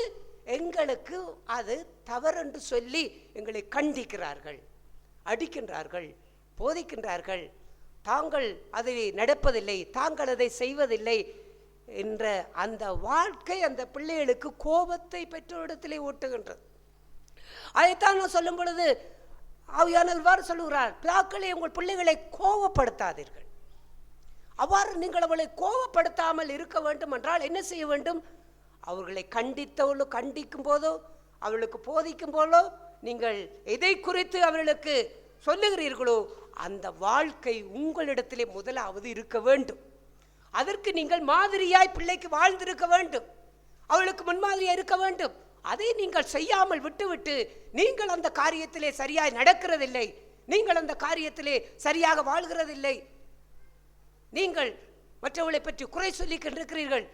எங்களுக்கு அது தவறென்று சொல்லி எங்களை கண்டிக்கிறார்கள், அடிக்கின்றார்கள், போதிக்கின்றார்கள். தாங்கள் அதை நடப்பதில்லை, தாங்கள் அதை செய்வதில்லை என்ற அந்த வாழ்க்கை அந்த பிள்ளைகளுக்கு கோபத்தை பெற்றோரிடத்திலே ஊட்டுகின்றது. அதைத்தான் நான் சொல்லும் பொழுது ஆவியானவர் சொல்லுகிறார், பிதாக்களே உங்கள் பிள்ளைகளை கோபப்படுத்தாதீர்கள். அவ்வாறு நீங்கள் அவளை கோபப்படுத்தாமல் இருக்க வேண்டும் என்றால் என்ன செய்ய வேண்டும்? அவர்களை கண்டிக்கும் போதோ அவர்களுக்கு போதிக்கும் போதோ நீங்கள் எதை குறித்து அவர்களுக்கு சொல்லுகிறீர்களோ அந்த வாழ்க்கை உங்களிடத்திலே முதலாவது இருக்க வேண்டும். அதற்கு நீங்கள் மாதிரியாய் பிள்ளைக்கு வாழ்ந்திருக்க வேண்டும், அவளுக்கு முன்மாதிரியாக இருக்க வேண்டும். அதை நீங்கள் செய்யாமல் விட்டுவிட்டு நீங்கள் அந்த காரியத்திலே சரியாய் நடக்கிறதில்லை, நீங்கள் அந்த காரியத்திலே சரியாக வாழ்கிறதில்லை, நீங்கள் மற்றவளை பற்றி குறை சொல்லி கொண்டிருக்கிறீர்கள்.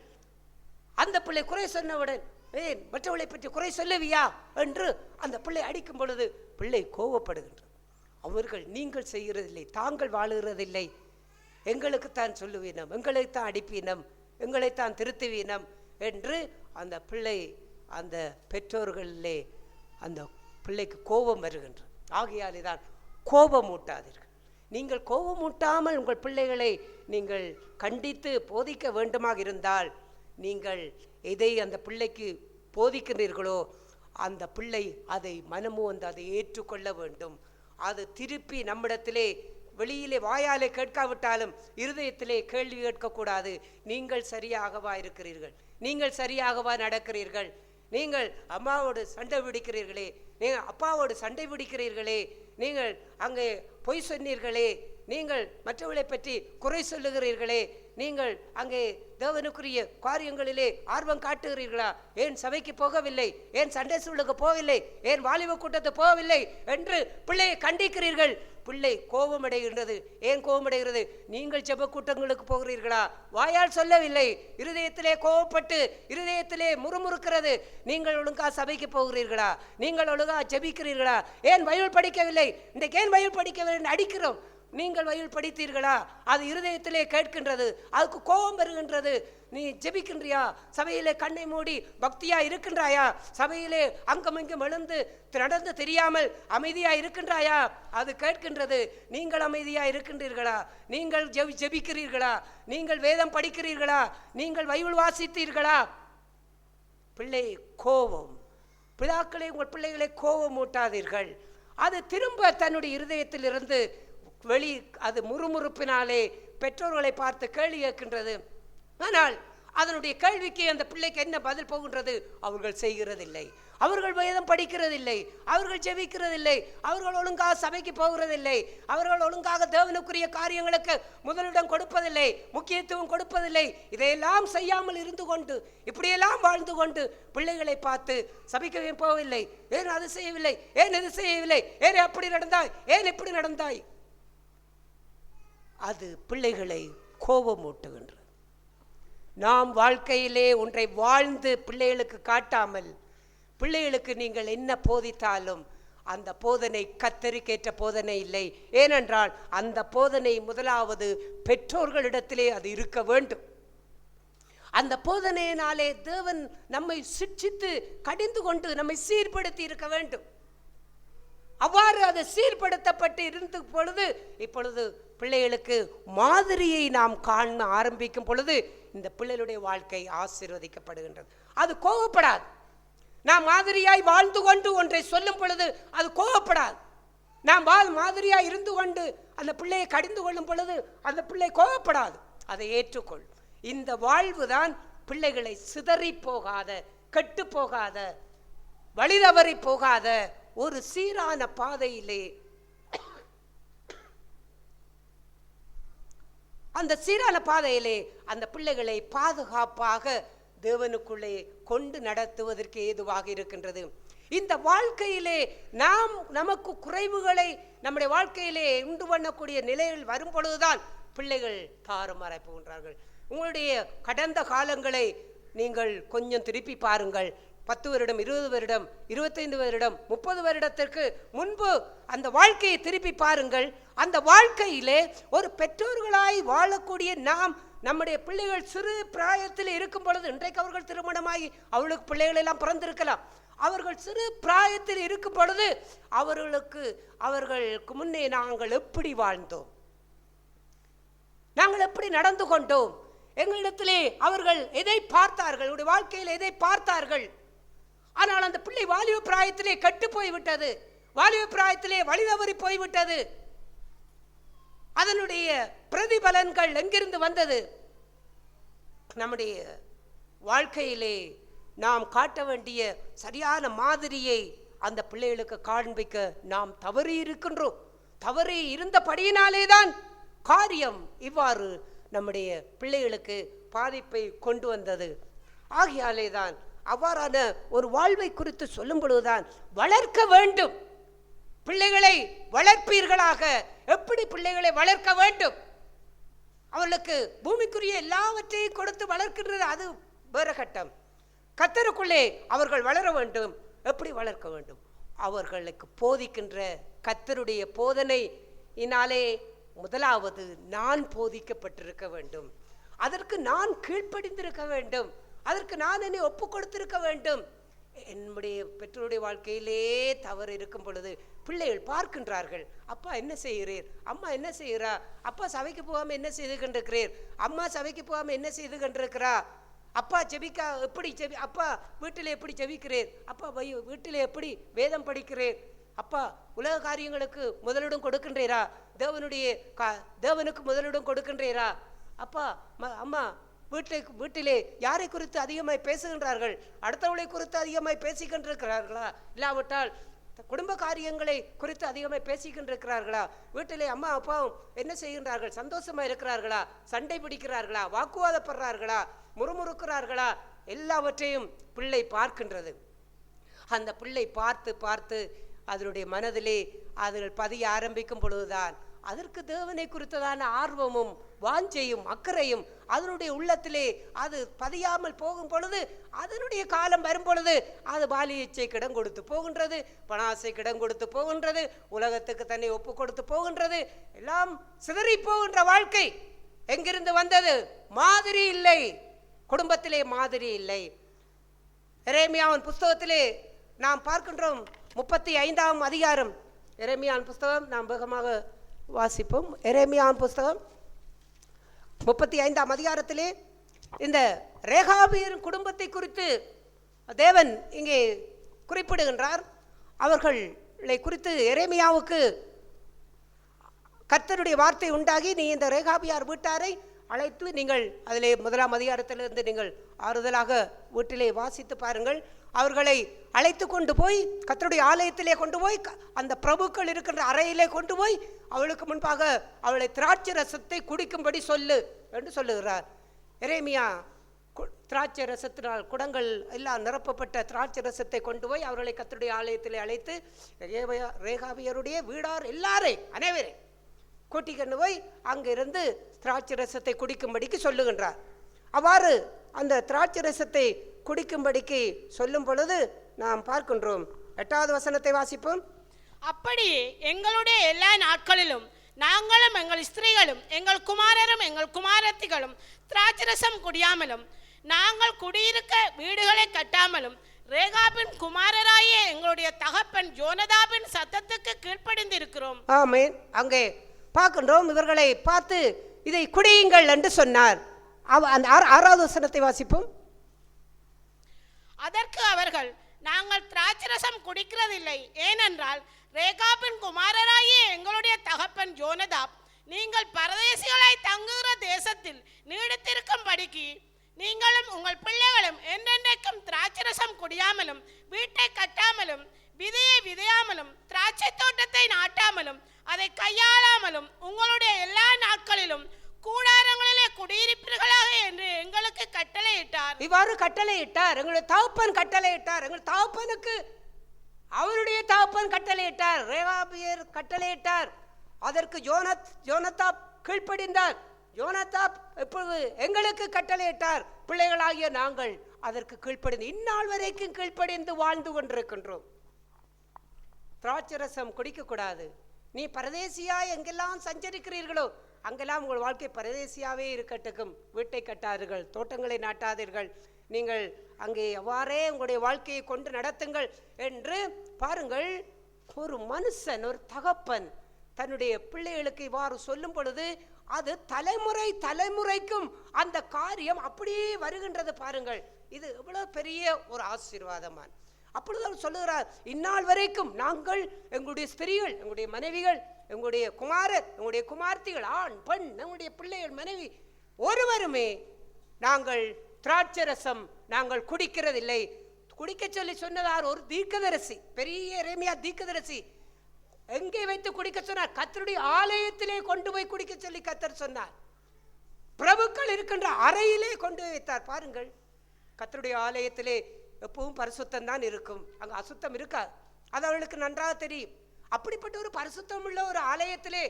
அந்த பிள்ளை குறை சொன்னவுடன் ஏன் மற்றவளை பற்றி குறை சொல்லவியா என்று அந்த பிள்ளை அடிக்கும் பொழுது பிள்ளை கோவப்படுகின்றது. அவர்கள் நீங்கள் செய்கிறதில்லை, தாங்கள் வாழுகிறதில்லை, எங்களுக்குத்தான் சொல்லுவீனம், எங்களைத்தான் அடிப்பீனம், எங்களைத்தான் திருத்துவீனம் என்று அந்த பிள்ளை அந்த பெற்றோர்களிலே அந்த பிள்ளைக்கு கோபம் வருகின்றது. ஆகையாலே தான் கோபம் ஊட்டாதீர்கள். நீங்கள் கோபமூட்டாமல் உங்கள் பிள்ளைகளை நீங்கள் கண்டித்து போதிக்க வேண்டுமாக இருந்தால் நீங்கள் எதை அந்த பிள்ளைக்கு போதிக்கின்றீர்களோ அந்த பிள்ளை அதை மனமு வந்து அதை ஏற்றுக்கொள்ள வேண்டும். அது திருப்பி நம்மிடத்திலே வெளியிலே வாயாலே கேட்காவிட்டாலும் இருதயத்திலே கேள்வி கேட்கக்கூடாது. நீங்கள் சரியாகவா இருக்கிறீர்கள், நீங்கள் சரியாகவா நடக்கிறீர்கள், நீங்கள் அம்மாவோடு சண்டை பிடிக்கிறீர்களே, நீங்கள் அப்பாவோடு சண்டை பிடிக்கிறீர்களே, நீங்கள் அங்கே பொய் சொன்னீர்களே, நீங்கள் மற்றவர்களை பற்றி குறை சொல்லுகிறீர்களே, நீங்கள் அங்கே தேவனுக்குரிய காரியங்களிலே ஆர்வம் காட்டுகிறீர்களா, ஏன் சபைக்கு போகவில்லை, ஏன் சண்டை சூழலுக்கு போகவில்லை, ஏன் வாலிப கூட்டத்துக்கு போகவில்லை என்று பிள்ளையை கண்டிக்கிறீர்கள். பிள்ளை கோபமடைகின்றது. ஏன் கோபமடைகிறது? நீங்கள் ஜெப கூட்டங்களுக்கு போகிறீர்களா? வாயால் சொல்லவில்லை, இருதயத்திலே கோபப்பட்டு இருதயத்திலே முறுமுறுக்கிறது. நீங்கள் ஒழுங்கா சபைக்கு போகிறீர்களா? நீங்கள் ஒழுங்கா ஜெபிக்கிறீர்களா? ஏன் பைபிள் படிக்கவில்லை, இன்றைக்கு ஏன் பைபிள் படிக்கவில்லை அடிக்கிறோம். நீங்கள் பைபிள் படித்தீர்களா? அது இருதயத்திலே கேட்கின்றது, அதுக்கு கோபம் வருகின்றது. நீ ஜெபிக்கின்றியா? சபையிலே கண்ணை மூடி பக்தியா இருக்கின்றாயா? சபையிலே அங்கும் இங்கும் எழுந்து நடந்து தெரியாமல் அமைதியா இருக்கின்றாயா? அது கேட்கின்றது. நீங்கள் அமைதியா இருக்கின்றீர்களா? நீங்கள் ஜெபிக்கிறீர்களா? நீங்கள் வேதம் படிக்கிறீர்களா? நீங்கள் பைபிள் வாசித்தீர்களா? பிள்ளை கோபம். பிதாக்களை உங்கள் பிள்ளைகளை கோபம் ஊட்டாதீர்கள். அது திரும்ப தன்னுடைய இருதயத்திலிருந்து வெளி அது முறுமுறுப்பினாலே பெற்றோர்களை பார்த்து கேள்வி கேட்கின்றது. ஆனால் அதனுடைய கேள்விக்கு அந்த பிள்ளைக்கு என்ன பதில் போகின்றது? அவர்கள் செய்கிறதில்லை. அவர்கள் வேதம் படிக்கிறதில்லை, அவர்கள் ஜெபிக்கிறதில்லை, அவர்கள் ஒழுங்காக சபைக்கு போகிறதில்லை, அவர்கள் ஒழுங்காக தேவனுக்குரிய காரியங்களுக்கு முதலிடம் கொடுப்பதில்லை, முக்கியத்துவம் கொடுப்பதில்லை. இதையெல்லாம் செய்யாமல் இருந்து கொண்டு இப்படியெல்லாம் வாழ்ந்து கொண்டு பிள்ளைகளை பார்த்து சபைக்கு போகவில்லை, ஏன் அது செய்யவில்லை, ஏன் இது செய்யவில்லை, ஏன் அப்படி நடந்தாய், ஏன் இப்படி நடந்தாய், அது பிள்ளைகளை கோபமூட்டுகின்றது. நாம் வாழ்க்கையிலே ஒன்றை வாழ்ந்து பிள்ளைகளுக்கு காட்டாமல், பிள்ளைகளுக்கு நீங்கள் என்ன போதித்தாலும் அந்த போதனை கத்தரிக்கேற்ற போதனை இல்லை. ஏனென்றால் அந்த போதனை முதலாவது பெற்றோர்களிடத்திலே அது இருக்க வேண்டும். அந்த போதனையினாலே தேவன் நம்மை சிட்சித்து கடிந்து கொண்டு நம்மை சீர்படுத்தி இருக்க வேண்டும். அவ்வாறு அது சீர்படுத்தப்பட்டு இருந்த பொழுது இப்பொழுது பிள்ளைகளுக்கு மாதிரியை நாம் காண ஆரம்பிக்கும் பொழுது இந்த பிள்ளைகளுடைய வாழ்க்கை ஆசீர்வதிக்கப்படுகின்றது. அது கோபப்படாது. நாம் மாதிரியாய் வாழ்ந்து கொண்டு ஒன்றை சொல்லும் பொழுது அது கோபப்படாது. நாம் மாதிரியாய் இருந்து கொண்டு அந்த பிள்ளையை கடிந்து கொள்ளும் பொழுது அந்த பிள்ளை கோபப்படாது, அதை ஏற்றுக்கொள். இந்த வாழ்வு தான் பிள்ளைகளை சிதறி போகாத, கெட்டு போகாத, வழிதவறி போகாத ஒரு சீரான பாதையிலே, அந்த சீரான பாதையிலே அந்த பிள்ளைகளை பாதுகாப்பாக தேவனுக்குள்ளே கொண்டு நடத்துவதற்கு ஏதுவாக இருக்கின்றது. இந்த வாழ்க்கையிலே நாம் நமக்கு குறைவுகளை நம்முடைய வாழ்க்கையிலே உண்டு பண்ணக்கூடிய நிலைகள் வரும் பொழுதுதான் பிள்ளைகள் தாறுமாறாய் போகின்றார்கள். உங்களுடைய கடந்த காலங்களை நீங்கள் கொஞ்சம் திருப்பி பாருங்கள். 10 வருடம், 20 வருடம், 25 வருடம், 30 வருடத்திற்கு முன்பு அந்த வாழ்க்கையை திருப்பி பாருங்கள். அந்த வாழ்க்கையிலே ஒரு பெற்றோர்களாய் வாழக்கூடிய நாம், நம்முடைய பிள்ளைகள் சிறு பிராயத்தில் இருக்கும் பொழுது, இன்றைக்கு அவர்கள் திருமணமாகி அவர்களுக்கு பிள்ளைகள் எல்லாம் பிறந்திருக்கலாம், அவர்கள் சிறு பிராயத்தில் இருக்கும் பொழுது அவர்களுக்கு முன்னே நாங்கள் எப்படி வாழ்ந்தோம், நாங்கள் எப்படி நடந்து கொண்டோம், எங்களிடத்திலே அவர்கள் எதை பார்த்தார்கள், அவருடைய வாழ்க்கையில் எதை பார்த்தார்கள். ஆனால் அந்த பிள்ளை வாலிப பிராயத்திலே கட்டு போய்விட்டது, வாலிப பிராயத்திலே வழிதவறி போய்விட்டது. அதனுடைய பிரதிபலன்கள் எங்கிருந்து வந்தது? நம்முடைய வாழ்க்கையிலே நாம் காட்ட வேண்டிய சரியான மாதிரியை அந்த பிள்ளைகளுக்கு காண்பிக்க நாம் தவறி இருக்கின்றோம். தவறி இருந்தபடியினாலே தான் காரியம் இவ்வாறு நம்முடைய பிள்ளைகளுக்கு பாதிப்பை கொண்டு வந்தது. ஆகையாலே தான் அவ்வாறான ஒரு வாழ்வை குறித்து சொல்லும் பொழுதுதான் வளர்க்க வேண்டும். பிள்ளைகளை வளர்ப்பீர்களாக. எப்படி பிள்ளைகளை வளர்க்க வேண்டும்? அவர்களுக்கு பூமிக்குரிய எல்லாவற்றையும் கொடுத்து வளர்க்கின்றது அது வேற கட்டம். கர்த்தருக்குள்ளே அவர்கள் வளர வேண்டும். எப்படி வளர்க்க வேண்டும்? அவர்களுக்கு போதிக்கின்ற கர்த்தருடைய போதனையினாலே முதலாவது நான் போதிக்கப்பட்டிருக்க வேண்டும், அதற்கு நான் கீழ்ப்படிந்திருக்க வேண்டும், அதற்கு நான் என்னை ஒப்பு கொடுத்திருக்க வேண்டும். என்னுடைய பெற்றோருடைய வாழ்க்கையிலே தவறு இருக்கும் பொழுது பிள்ளைகள் பார்க்கின்றார்கள், அப்பா என்ன செய்கிறீர், அம்மா என்ன செய்கிறா, அப்பா சபைக்கு போகாமல் என்ன செய்து கொண்டிருக்கிறீர், அம்மா சபைக்கு போகாமல் என்ன செய்து கொண்டிருக்கிறா, அப்பா ஜெபிக்கா எப்படி அப்பா வீட்டில் எப்படி ஜெபிக்கிறீர், அப்பா வீட்டில் எப்படி வேதம் படிக்கிறீர், அப்பா உலக காரியங்களுக்கு முதலிடம் கொடுக்கின்றீரா, தேவனுக்கு முதலிடம் கொடுக்கின்றீரா, அப்பா அம்மா வீட்டிலே யாரை குறித்து அதிகமாய் பேசுகின்றார்கள், அடுத்தவளை குறித்து அதிகமாய் பேசிக்கொண்டிருக்கிறார்களா, இல்லாவிட்டால் குடும்ப காரியங்களை குறித்து அதிகமாய் பேசிக்கொண்டிருக்கிறார்களா, வீட்டிலே அம்மா அப்பாவும் என்ன செய்கின்றார்கள், சந்தோஷமா இருக்கிறார்களா, சண்டை பிடிக்கிறார்களா, வாக்குவாதப்படுறார்களா, முறுமுறுக்கிறார்களா, எல்லாவற்றையும் பிள்ளை பார்க்கின்றது. அந்த பிள்ளை பார்த்து பார்த்து அதனுடைய மனதிலே அதில் பதிய ஆரம்பிக்கும் பொழுதுதான் அதற்கு தேவனை குறித்ததான ஆர்வமும் வாஞ்சையும் அக்கறையும் அதனுடைய உள்ளத்திலே அது பதியாமல் போகும் பொழுது, அதனுடைய காலம் வரும் பொழுது அது பாலியச்சை கிடம் கொடுத்து போகின்றது, பணாசை கிடம் கொடுத்து போகின்றது, உலகத்துக்கு தன்னை ஒப்பு கொடுத்து போகின்றது, எல்லாம் சிதறி போகின்ற வாழ்க்கை. எங்கிருந்து வந்தது? மாதிரி இல்லை, குடும்பத்திலே மாதிரி இல்லை. எரேமியாவின் புஸ்தகத்திலே நாம் பார்க்கின்றோம் 35ஆம் அதிகாரம். எரேமியாவின் புஸ்தகம் நாம் வேகமாக வாசிப்போம். எரேமியாவின் புஸ்தகம் 35ஆம் அதிகாரத்திலே இந்த ரேகாபியரின் குடும்பத்தை குறித்து தேவன் இங்கே குறிப்பிடுகின்றார். அவர்களை குறித்து எரேமியாவுக்கு கர்த்தருடைய வார்த்தை உண்டாகி, நீ இந்த ரேகாபியார் வீட்டாரை அழைத்து நீங்கள் அதிலே 1ஆம் அதிகாரத்திலிருந்து நீங்கள் ஆறுதலாக வீட்டிலே வாசித்து பாருங்கள். அவர்களை அழைத்து கொண்டு போய் கர்த்தருடைய ஆலயத்திலே கொண்டு போய் அந்த பிரபுக்கள் இருக்கின்ற அறையிலே கொண்டு போய் அவளுக்கு முன்பாக அவளை திராட்சை ரசத்தை குடிக்கும்படி சொல்லு என்று சொல்லுகிறார். எரேமியா திராட்சை ரசத்தினால் குடங்கள் எல்லாம் நிரப்பப்பட்ட திராட்சை ரசத்தை கொண்டு போய் அவர்களை கர்த்தருடைய ஆலயத்திலே அழைத்து ரேகாபியருடைய வீடார் அனைவரே கூட்டி கொண்டு போய் அங்கிருந்து திராட்சை ரசத்தை குடிக்கும்படிக்கு சொல்லுகின்றார். அவ்வாறு அந்த திராட்சை ரசத்தை குடிக்கும்படிக்கு சொல்லும் பொழுது நாம் பார்க்கின்றோம். 8வது வசனத்தை வாசிப்போம். அப்படியே எங்களுடைய எல்லா நாட்களிலும் நாங்களும் எங்கள் ஸ்திரீகளும் எங்கள் குமாரரும் எங்கள் குமாரத்திகளும் திராட்சரசம் குடியாமலும் நாங்கள் குடியிருக்க வீடுகளை கட்டாமலும் ரேகாபின் குமாரராய எங்களுடைய தகப்பன் யோனதாபின் சத்தத்துக்கு கீழ்ப்படிந்திருக்கிறோம். ஆமென். அங்கே பார்க்கின்றோம், இவர்களை பார்த்து இதை குடியுங்கள் என்று சொன்னார். அந்த 6வது வசனத்தை வாசிப்போம். அதற்கு அவர்கள், நாங்கள் திராட்சரசம் குடிக்கிறதில்லை, ஏனென்றால் ரேகாபின் குமாரராகிய எங்களுடைய தகப்பன் யோனதாப் நீங்கள் பரதேசிகளாய் தங்குகிற தேசத்தில் நீடித்திருக்கும்படிக்கு நீங்களும் உங்கள் பிள்ளைகளும் என்றென்றைக்கும் திராட்சரசம் குடியாமலும் வீட்டை கட்டாமலும் விதையை விதையாமலும் திராட்சை தோட்டத்தை நாட்டாமலும் அதை கையாளாமலும் உங்களுடைய எல்லா நாட்களிலும் கூடாரங்களிலே குடியிருப்பீர்களாக என்று எங்களுக்கு கட்டளையிட்டார். இவ்வாறு கட்டளையிட்டார். எங்களுடைய தகப்பன் கட்டளையிட்டார். எங்கள் தகப்பனுக்கு அவருடைய தகப்பன் கட்டளையிட்டார். ரேகாபியர் கட்டளையிட்டார். அதற்கு யோனதாப் கீழ்ப்படிந்தார். யோனதாப் இப்பொழுது எங்களுக்கு கட்டளையிட்டார். பிள்ளைகளாகிய நாங்கள் அதற்கு கீழ்ப்படிந்து இந்நாள் வரைக்கும் கீழ்ப்படிந்து வாழ்ந்து கொண்டிருக்கின்றோம். திராட்சரசம் குடிக்க கூடாது. நீ பரதேசியா எங்கெல்லாம் சஞ்சரிக்கிறீர்களோ அங்கெல்லாம் உங்கள் வாழ்க்கை பரதேசியாவே இருக்கட்டும். வீட்டை கட்டாதீர்கள், தோட்டங்களை நாட்டாதீர்கள், நீங்கள் அங்கே எவ்வாறே உங்களுடைய வாழ்க்கையை கொண்டு நடத்துங்கள் என்று பாருங்கள். ஒரு மனுஷன், ஒரு தகப்பன் தன்னுடைய பிள்ளைகளுக்கு இவ்வாறு சொல்லும் பொழுது அது தலைமுறைக்கும் அந்த காரியம் அப்படியே வருகின்றது. பாருங்கள், இது எவ்வளவு பெரிய ஒரு ஆசீர்வாதமான. அப்பொழுது அவர் சொல்லுகிறார், இந்நாள் வரைக்கும் நாங்கள் எங்களுடைய ஸ்திரீகள், எங்களுடைய மனைவிகள், எங்களுடைய குமாரர், எங்களுடைய குமார்த்திகள், ஆண் பெண், எங்களுடைய பிள்ளைகள், மனைவி ஒருவருமே நாங்கள் திராட்சரசம் நாங்கள் குடிக்கிறதில்லை. குடிக்க சொல்லி சொன்னதார் ஒரு தீர்க்கதரிசி, பெரிய எரேமியா தீர்க்கதரிசி. எங்கே வைத்து குடிக்க சொன்னார்? கர்த்தருடைய ஆலயத்திலே கொண்டு போய் குடிக்க சொல்லி கர்த்தர் சொன்னார். பிரபுக்கள் இருக்கின்ற அறையிலே கொண்டு வைத்தார். பாருங்கள், கர்த்தருடைய ஆலயத்திலே எப்பவும் பரிசுத்தம் தான் இருக்கும், அங்க அசுத்தம் இருக்காது. அது அவர்களுக்கு நன்றாக தெரியும். அப்படிப்பட்ட ஒரு பரிசுத்தம் உள்ள ஒரு ஆலயத்திலே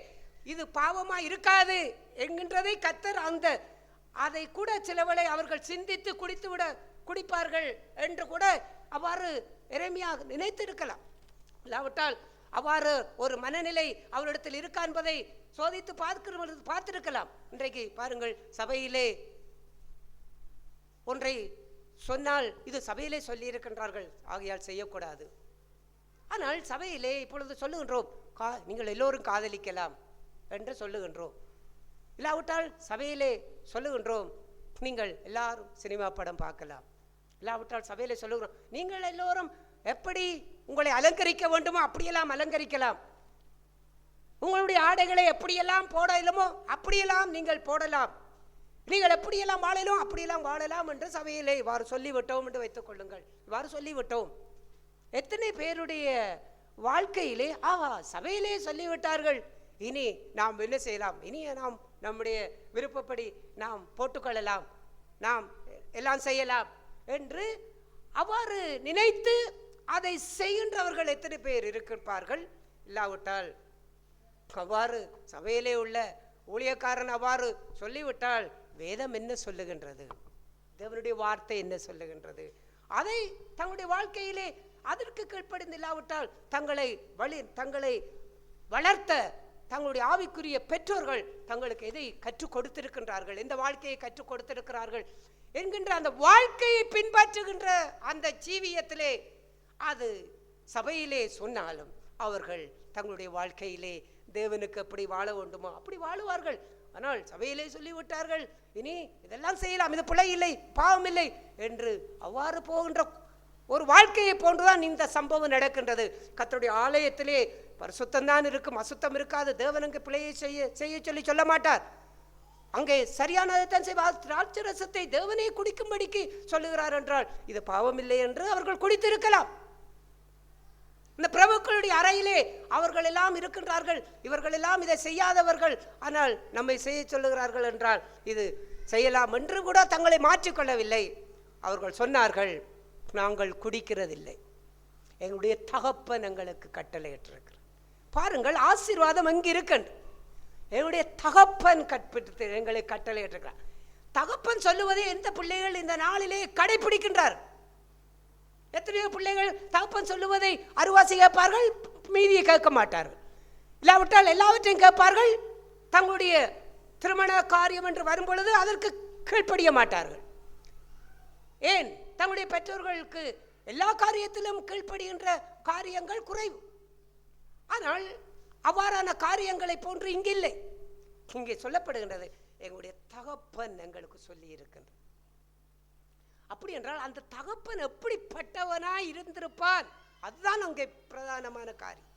இது பாவமா இருக்காது என்கின்றதை கர்த்தர் அதை கூட சிலவளை அவர்கள் சிந்தித்து குடிப்பார்கள் என்று கூட அவ்வாறு எரேமியா நினைத்திருக்கலாம். இல்லாவிட்டால் அவ்வாறு ஒரு மனநிலை அவரிடத்தில் இருக்கா என்பதை சோதித்து பார்த்திருக்கலாம். இன்றைக்கு பாருங்கள், சபையிலே ஒன்றை சொன்னால் இது சபையிலே சொல்லி இருக்கின்றார்கள், ஆகையால் செய்யக்கூடாது. ஆனால் சபையிலே இப்பொழுது சொல்லுகின்றோம், நீங்கள் எல்லோரும் காதலிக்கலாம் என்று சொல்லுகின்றோம். இல்லாவிட்டால் சபையிலே சொல்லுகின்றோம், நீங்கள் எல்லாரும் சினிமா படம் பார்க்கலாம். இல்லாவிட்டால் சபையிலே சொல்லுகிறோம், நீங்கள் எல்லோரும் எப்படி உங்களை அலங்கரிக்க வேண்டுமோ அப்படியெல்லாம் அலங்கரிக்கலாம். உங்களுடைய ஆடைகளை எப்படியெல்லாம் போட இயலுமோ அப்படியெல்லாம் நீங்கள் போடலாம். நீங்கள் எப்படியெல்லாம் வாழலாம் அப்படியெல்லாம் வாழலாம் என்று சபையிலே இவ்வாறு சொல்லிவிட்டோம் என்று வைத்துக் கொள்ளுங்கள். இவ்வாறு சொல்லிவிட்டோம். எத்தனை பேருடைய வாழ்க்கையிலே சபையிலே சொல்லிவிட்டார்கள், இனி நாம் என்ன செய்யலாம், இனி நாம் நம்முடைய விருப்பப்படி நாம் போட்டுக்கொள்ளலாம், நாம் எல்லாம் செய்யலாம் என்று அவ்வாறு நினைத்து அதை செய்கின்றவர்கள் எத்தனை பேர் இருப்பார்கள். இல்லாவிட்டால் அவ்வாறு சபையிலே உள்ள ஊழியக்காரன் அவ்வாறு சொல்லிவிட்டால் வேதம் என்ன சொல்லுகின்றது, தேவனுடைய வார்த்தை என்ன சொல்லுகின்றது, அதை தங்களுடைய வாழ்க்கையிலே அதற்கு கீழ்ப்படிந்து இல்லாவிட்டால் தங்களை வளர்த்த தங்களுடைய ஆவிக்குரிய பெற்றோர்கள் தங்களுக்கு எதை கற்றுக் கொடுத்திருக்கின்றார்கள், எந்த வாழ்க்கையை கற்றுக் கொடுத்திருக்கிறார்கள் என்கின்ற அந்த வாழ்க்கையை பின்பற்றுகின்ற அந்த ஜீவியத்திலே அது சபையிலே சொன்னாலும் அவர்கள் தங்களுடைய வாழ்க்கையிலே தேவனுக்கு எப்படி வாழ வேண்டுமோ அப்படி வாழுவார்கள். ஆனால் சபையிலே சொல்லிவிட்டார்கள், இனி இதெல்லாம் செய்யலாம், இது பிழை இல்லை, பாவம் இல்லை என்று அவ்வாறு போகின்ற ஒரு வாழ்க்கையை போன்றுதான் இந்த சம்பவம் நடக்கின்றது. கர்த்தருடைய ஆலயத்திலே பரிசுத்தம் தான் இருக்கும், அசுத்தம் இருக்காது. தேவனுக்கு பிழையை செய்ய சொல்லி சொல்ல மாட்டார். அங்கே சரியானதைத்தான் செய்வார். திராட்சை ரசத்தை தேவனே குடிக்கும்படிக்கு சொல்லுகிறார் என்றால் இது பாவமில்லை என்று அவர்கள் குடித்திருக்கலாம். இந்த பிரபுக்களுடைய அறையிலே அவர்கள் எல்லாம் இருக்கின்றார்கள், இவர்கள் எல்லாம் இதை செய்யாதவர்கள், ஆனால் நம்மை செய்ய சொல்லுகிறார்கள் என்றால் இது செய்யலாம் என்று கூட தங்களை மாற்றிக்கொள்ளவில்லை. அவர்கள் சொன்னார்கள், நாங்கள் குடிக்கிறதில்லை, எங்களுடைய தகப்பன் எங்களுக்கு கட்டளையிட்டிருக்கிறார். பாருங்கள், ஆசீர்வாதம் அங்கு இருக்கின்ற எங்களுடைய தகப்பன் கற்பித்து எங்களை கட்டளையிட்டிருக்கிறார். தகப்பன் சொல்லுவதை எந்த பிள்ளைகள் இந்த நாளிலே கடைபிடிக்கின்றார்? எத்தனையோ பிள்ளைகள் தகப்பன் சொல்லுவதை அருவாசி கேட்பார்கள், மீதியை கேட்க மாட்டார்கள். இல்லாவிட்டால் எல்லாவற்றையும் கேட்பார்கள். தங்களுடைய திருமண காரியம் என்று வரும்பொழுது அதற்கு கீழ்ப்படிய மாட்டார்கள். ஏன்? தங்களுடைய பெற்றோர்களுக்கு எல்லா காரியத்திலும் கீழ்ப்படுகின்ற காரியங்கள் குறைவு. ஆனால் அவ்வாறான காரியங்களை போன்று இங்கு இல்லை. இங்கே சொல்லப்படுகின்றது, எங்களுடைய தகப்பன் எங்களுக்கு சொல்லி இருக்கின்றது. அப்படி என்றால் அந்த தகப்பன் எப்படிப்பட்டவனாய் இருந்திருப்பான்? அதுதான் அங்கே பிரதானமான காரியம்.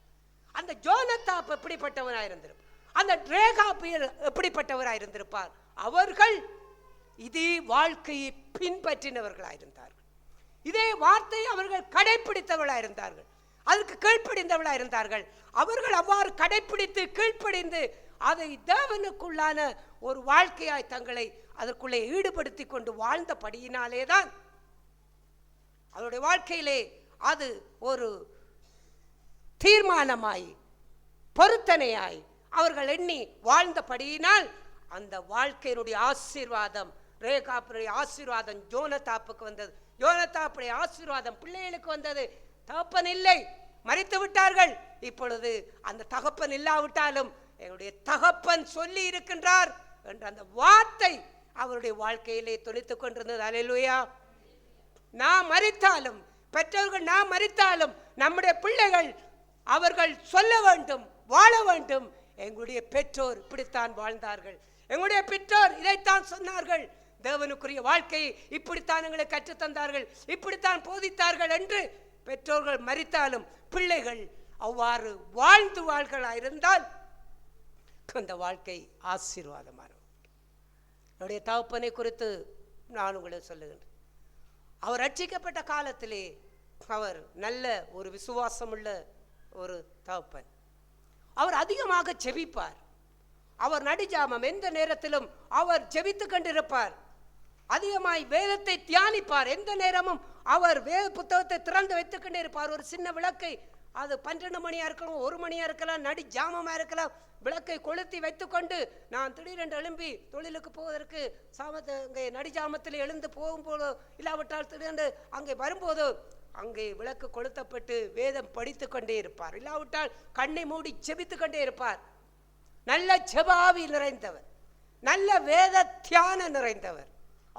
அந்த ஜோனத்தாப் எப்படிப்பட்டவனாய் இருந்திருப்பார்? அந்த ரேகாப் எப்படிப்பட்டவராய் இருந்திருப்பார்? அவர்கள் இதே வாழ்க்கையை பின்பற்றினவர்களாயிருந்தார்கள். இதே வார்த்தை அவர்கள் கடைபிடித்தவர்களாக இருந்தார்கள், அதற்கு கீழ்ப்படிந்தவர்களாக இருந்தார்கள். அவர்கள் அவ்வாறு கடைபிடித்து கீழ்ப்படிந்து அதை தேவனுக்குள்ளான ஒரு வாழ்க்கையாய் தங்களை அதற்குள்ளே ஈடுபடுத்தி கொண்டு வாழ்ந்தபடியினாலேதான் அவருடைய வாழ்க்கையிலே அது ஒரு தீர்மானமாய் பொருத்தனையாய் அவர்கள் எண்ணி வாழ்ந்தபடியினால் அந்த வாழ்க்கையினுடைய ஆசீர்வாதம், ரேகாப்புடைய ஆசீர்வாதம் ஜோனத்தாப்புக்கு வந்தது. யோனத்தாப்புடைய ஆசீர்வாதம் பிள்ளைகளுக்கு வந்தது. தகப்பன் இல்லை, மரித்து விட்டார்கள். இப்பொழுது அந்த தகப்பன் இல்லாவிட்டாலும் எங்களுடைய தகப்பன் சொல்லி இருக்கின்றார் என்ற அந்த வார்த்தை அவருடைய வாழ்க்கையிலே தொனித்துக் கொண்டிருந்தது. அல்லேலூயா. நாம் மரித்தாலும், பெற்றோர்கள் நாம் மரித்தாலும், நம்முடைய பிள்ளைகள் அவர்கள் சொல்ல வேண்டும், வாழ வேண்டும். எங்களுடைய பெற்றோர் இப்படித்தான் வாழ்ந்தார்கள், எங்களுடைய பெற்றோர் இதைத்தான் சொன்னார்கள், தேவனுக்குரிய வாழ்க்கையை இப்படித்தான் எங்களை கற்றுத்தந்தார்கள், இப்படித்தான் போதித்தார்கள் என்று பெற்றோர்கள் மரித்தாலும் பிள்ளைகள் அவ்வாறு வாழ்கிறார்களா இருந்தால் அந்த வாழ்க்கை ஆசீர்வாதமான. என்னுடைய தகப்பனை குறித்து நான் உங்களுக்கு சொல்லுகின்றேன். அவர் ரட்சிக்கப்பட்ட காலத்திலே அவர் நல்ல ஒரு விசுவாசமுள்ள ஒரு தகப்பன். அவர் அதிகமாக ஜெபிப்பார். அவர் நடிஜாமம் எந்த நேரத்திலும் அவர் ஜெபித்து கொண்டிருப்பார். அதிகமாய் வேதத்தை தியானிப்பார். எந்த நேரமும் அவர் வேத புத்தகத்தை திறந்து வைத்துக் கொண்டே இருப்பார். ஒரு சின்ன விளக்கை, அது 12 மணியா இருக்கலாம், 1 மணியா இருக்கலாம், நடி ஜாமமா இருக்கலாம், விளக்கை கொளுத்தி வைத்துக்கொண்டு நான் திடீரென்று எழும்பி தொழிலுக்கு போவதற்கு அங்கே நடிஜாமத்தில் எழுந்து போகும்போதோ இல்லாவிட்டால் திடீரென்று அங்கே வரும்போதோ அங்கே விளக்கு கொளுத்தப்பட்டு வேதம் படித்து கொண்டே இருப்பார். இல்லாவிட்டால் கண்ணை மூடி ஜெபித்து கொண்டே இருப்பார். நல்ல ஜெபாவி நிறைந்தவர், நல்ல வேத தியான நிறைந்தவர்.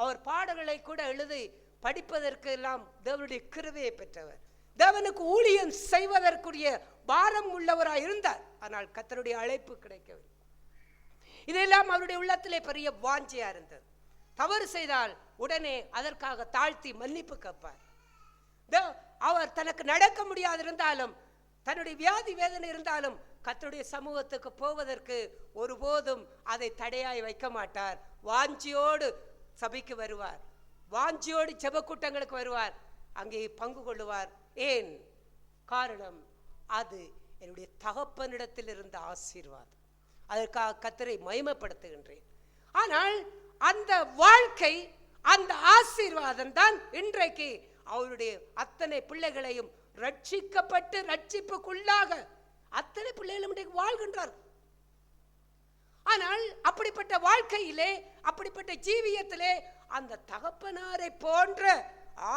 அவர் பாடல்களை கூட எழுதி படிப்பதற்கு எல்லாம் தேவனுடைய கிருபையை பெற்றவர். தேவனுக்கு ஊழியம் செய்வதற்குரிய பாரம் உள்ளவராய் இருந்தார். ஆனால் கர்த்தருடைய அழைப்பு கிடைக்கவில்லை. இதெல்லாம் அவருடைய உள்ளத்திலே பெரிய வாஞ்சையா இருந்தது. தவறு செய்தால் உடனே அதற்காக தாழ்த்தி மன்னிப்பு கேட்பார். அவர் தனக்கு நடக்க முடியாதிருந்தாலும், தன்னுடைய வியாதி வேதனை இருந்தாலும் கர்த்தருடைய சமூகத்துக்கு போவதற்கு ஒருபோதும் அதை தடையாய் வைக்க மாட்டார். வாஞ்சியோடு சபைக்கு வருவார், வாஞ்சியோடு ஜெப கூட்டங்களுக்கு வருவார், அங்கே பங்கு கொள்ளுவார். ஏன்? காரணம், அது என்னுடைய தகப்பனிடத்தில் இருந்த ஆசீர்வாதம். அதற்காக கர்த்தரை மகிமைப்படுத்துகின்றேன். ஆனால் அந்த வாழ்க்கை, அந்த ஆசீர்வாதம் தான் இன்றைக்கு அவருடைய அத்தனை பிள்ளைகளையும் ரட்சிக்கப்பட்டு ரட்சிப்புக்குள்ளாக அத்தனை பிள்ளைகளும் இன்றைக்கு வாழ்கின்றார். ஆனால் அப்படிப்பட்ட வாழ்க்கையிலே, அப்படிப்பட்ட ஜீவியத்திலே அந்த தகப்பனாரை போன்ற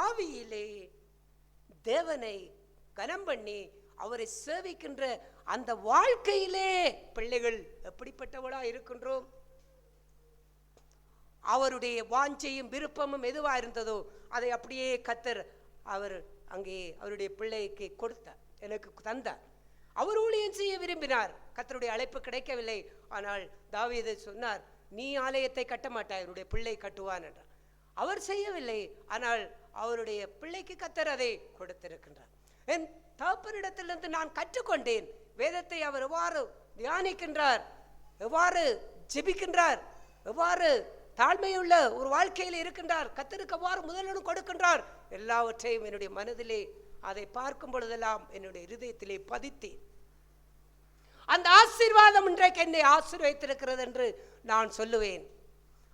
ஆவியிலே தேவனை கனம் பண்ணி அவரை சேவிக்கின்ற அந்த வாழ்க்கையிலே பிள்ளைகள் எப்படிப்பட்டவளா இருக்கின்றோம்? அவருடைய வாஞ்சையும் விருப்பமும் எதுவா இருந்ததோ அதை அப்படியே கர்த்தர் அவர் அங்கே அவருடைய பிள்ளைக்கு கொடுத்தார், எனக்கு தந்தார். அவர் ஊழியம் செய்ய விரும்பினார். கர்த்தருடைய அழைப்பு கிடைக்கவில்லை. ஆனால் தாவீது சொன்னார், நீ ஆலயத்தை கட்ட மாட்டாய், அவருடைய பிள்ளை கட்டுவான் என்றார். அவர் செய்யவில்லை. ஆனால் அவருடைய பிள்ளைக்கு கர்த்தர் அதை கொடுத்திருக்கின்றார். என் தகப்பனிடத்திலிருந்து நான் கற்றுக்கொண்டேன். வேதத்தை அவர் எவ்வாறு தியானிக்கின்றார், எவ்வாறு ஜெபிக்கின்றார், எவ்வாறு தாழ்மையுள்ள ஒரு வாழ்க்கையில் இருக்கின்றார், கர்த்தருக்கு எவ்வாறு முதலிடம் கொடுக்கின்றார், எல்லாவற்றையும் என்னுடைய மனதிலே அதை பார்க்கும் பொழுதெல்லாம் என்னுடைய இருதயத்திலே பதித்தேன். அந்த ஆசீர்வாதம் இன்றைக்கு என்னை ஆசீர்வதித்திருக்கிறது என்று நான் சொல்லுவேன்.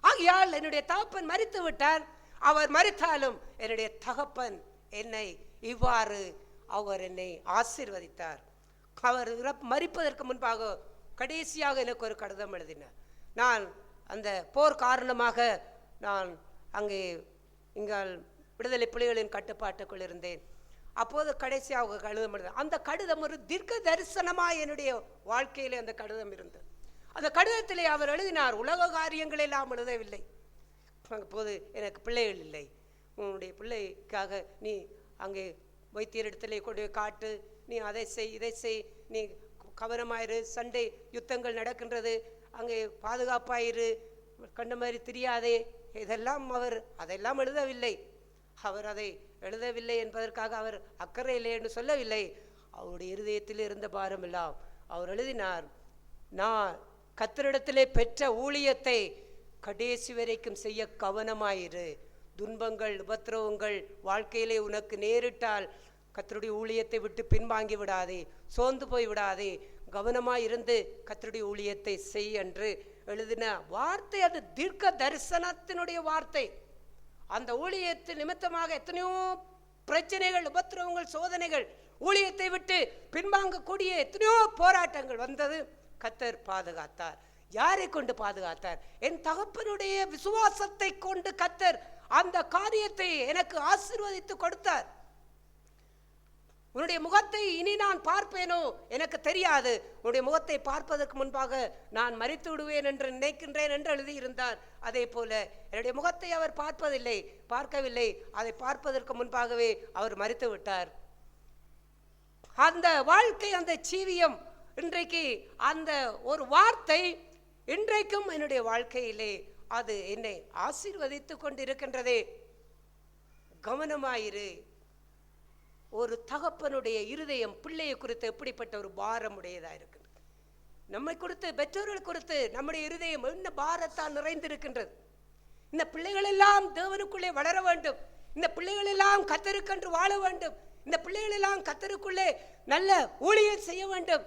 ஆகையால் என்னுடைய தகப்பன் மரித்து விட்டார். அவர் மரித்தாலும் என்னுடைய தகப்பன் என்னை இவ்வாறு அவர் என்னை ஆசீர்வதித்தார். அவர் மரிப்பதற்கு முன்பாக கடைசியாக எனக்கு ஒரு கடிதம் எழுதினார். நான் அந்த போர் காரணமாக நான் அங்கே இங்கால் விடுதலை புலிகளின் கட்டுப்பாட்டுக்குள் இருந்தேன். அப்போது கடைசியாக கடிதம் எழுதினார். அந்த கடிதம் ஒரு தீர்க்க தரிசனமாக என்னுடைய வாழ்க்கையிலே அந்த கடிதம் இருந்தது. அந்த கடிதத்திலே அவர் எழுதினார், உலக காரியங்கள் எல்லாம் எழுதவில்லை. அப்போது எனக்கு பிள்ளைகள் இல்லை, உன்னுடைய பிள்ளைக்காக நீ அங்கே வைத்தியரிடத்திலே கொண்டு காட்டு, நீ அதை செய் இதை செய், நீ கவனமாயிரு, சண்டை யுத்தங்கள் நடக்கின்றது, அங்கே பாதுகாப்பாயிரு, கண்ட மாதிரி தெரியாதே, இதெல்லாம் அவர் அதெல்லாம் எழுதவில்லை. அவர் அதை எழுதவில்லை என்பதற்காக அவர் அக்கறை இல்லை என்று சொல்லவில்லை. அவருடைய இருதயத்தில் இருந்த பாரம் எல்லாம் அவர் எழுதினார், நான் கர்த்தரிடத்திலே பெற்ற ஊழியத்தை கடைசி வரைக்கும் செய்ய கவனமாயிரு, துன்பங்கள் உபத்திரவங்கள் வாழ்க்கையிலே உனக்கு நேரிட்டால் கர்த்தருடைய ஊழியத்தை விட்டு பின்வாங்கி விடாதே, சோர்ந்து போய் விடாதே, கவனமாய் இருந்து கர்த்தருடைய ஊழியத்தை செய் என்று எழுதின வார்த்தை. அது தீர்க்க தரிசனத்தினுடைய வார்த்தை. அந்த ஊழியத்தின் நிமித்தமாக எத்தனையோ பிரச்சனைகள், உபத்திரவங்கள், சோதனைகள், ஊழியத்தை விட்டு பின்வாங்கக்கூடிய எத்தனையோ போராட்டங்கள் வந்தது. கர்த்தர் பாதுகாத்தார். யாரை கொண்டு பாதுகாத்தார்? என் தகப்பனுடைய விசுவாசத்தை கொண்டு கர்த்தர் அந்த காரியத்தை எனக்கு ஆசீர்வதித்து கொடுத்தார். உன்னுடைய முகத்தை இனி நான் பார்ப்பேனோ எனக்கு தெரியாது, உன்னுடைய முகத்தை பார்ப்பதற்கு முன்பாக நான் மரித்து விடுவேன் என்று நினைக்கின்றேன் என்று எழுதியிருந்தார். அதே போல என்னுடைய முகத்தை அவர் பார்க்கவில்லை, அதை பார்ப்பதற்கு முன்பாகவே அவர் மரித்து விட்டார். அந்த வாழ்க்கை, அந்த ஜீவியம், இன்றைக்கு அந்த ஒரு வார்த்தை இன்றைக்கும் என்னுடைய வாழ்க்கையிலே அது என்னை ஆசீர்வதித்து கொண்டிருக்கின்றதே. கவனமாயிரு. ஒரு தகப்பனுடைய இருதயம் பிள்ளையை குறித்து எப்படிப்பட்ட ஒரு பாரம் உடையதா இருக்குது. நம்மை குறித்து, பெற்றோர்கள் குறித்து நம்முடைய இருதயம் என்ன பாரத்தால் நிறைந்திருக்கின்றது. இந்த பிள்ளைகள் எல்லாம் தேவனுக்குள்ளே வளர வேண்டும், இந்த பிள்ளைகள் எல்லாம் கர்த்தருக்கென்று வாழ வேண்டும், இந்த பிள்ளைகள் எல்லாம் கர்த்தருக்குள்ளே நல்ல ஊழியம் செய்ய வேண்டும்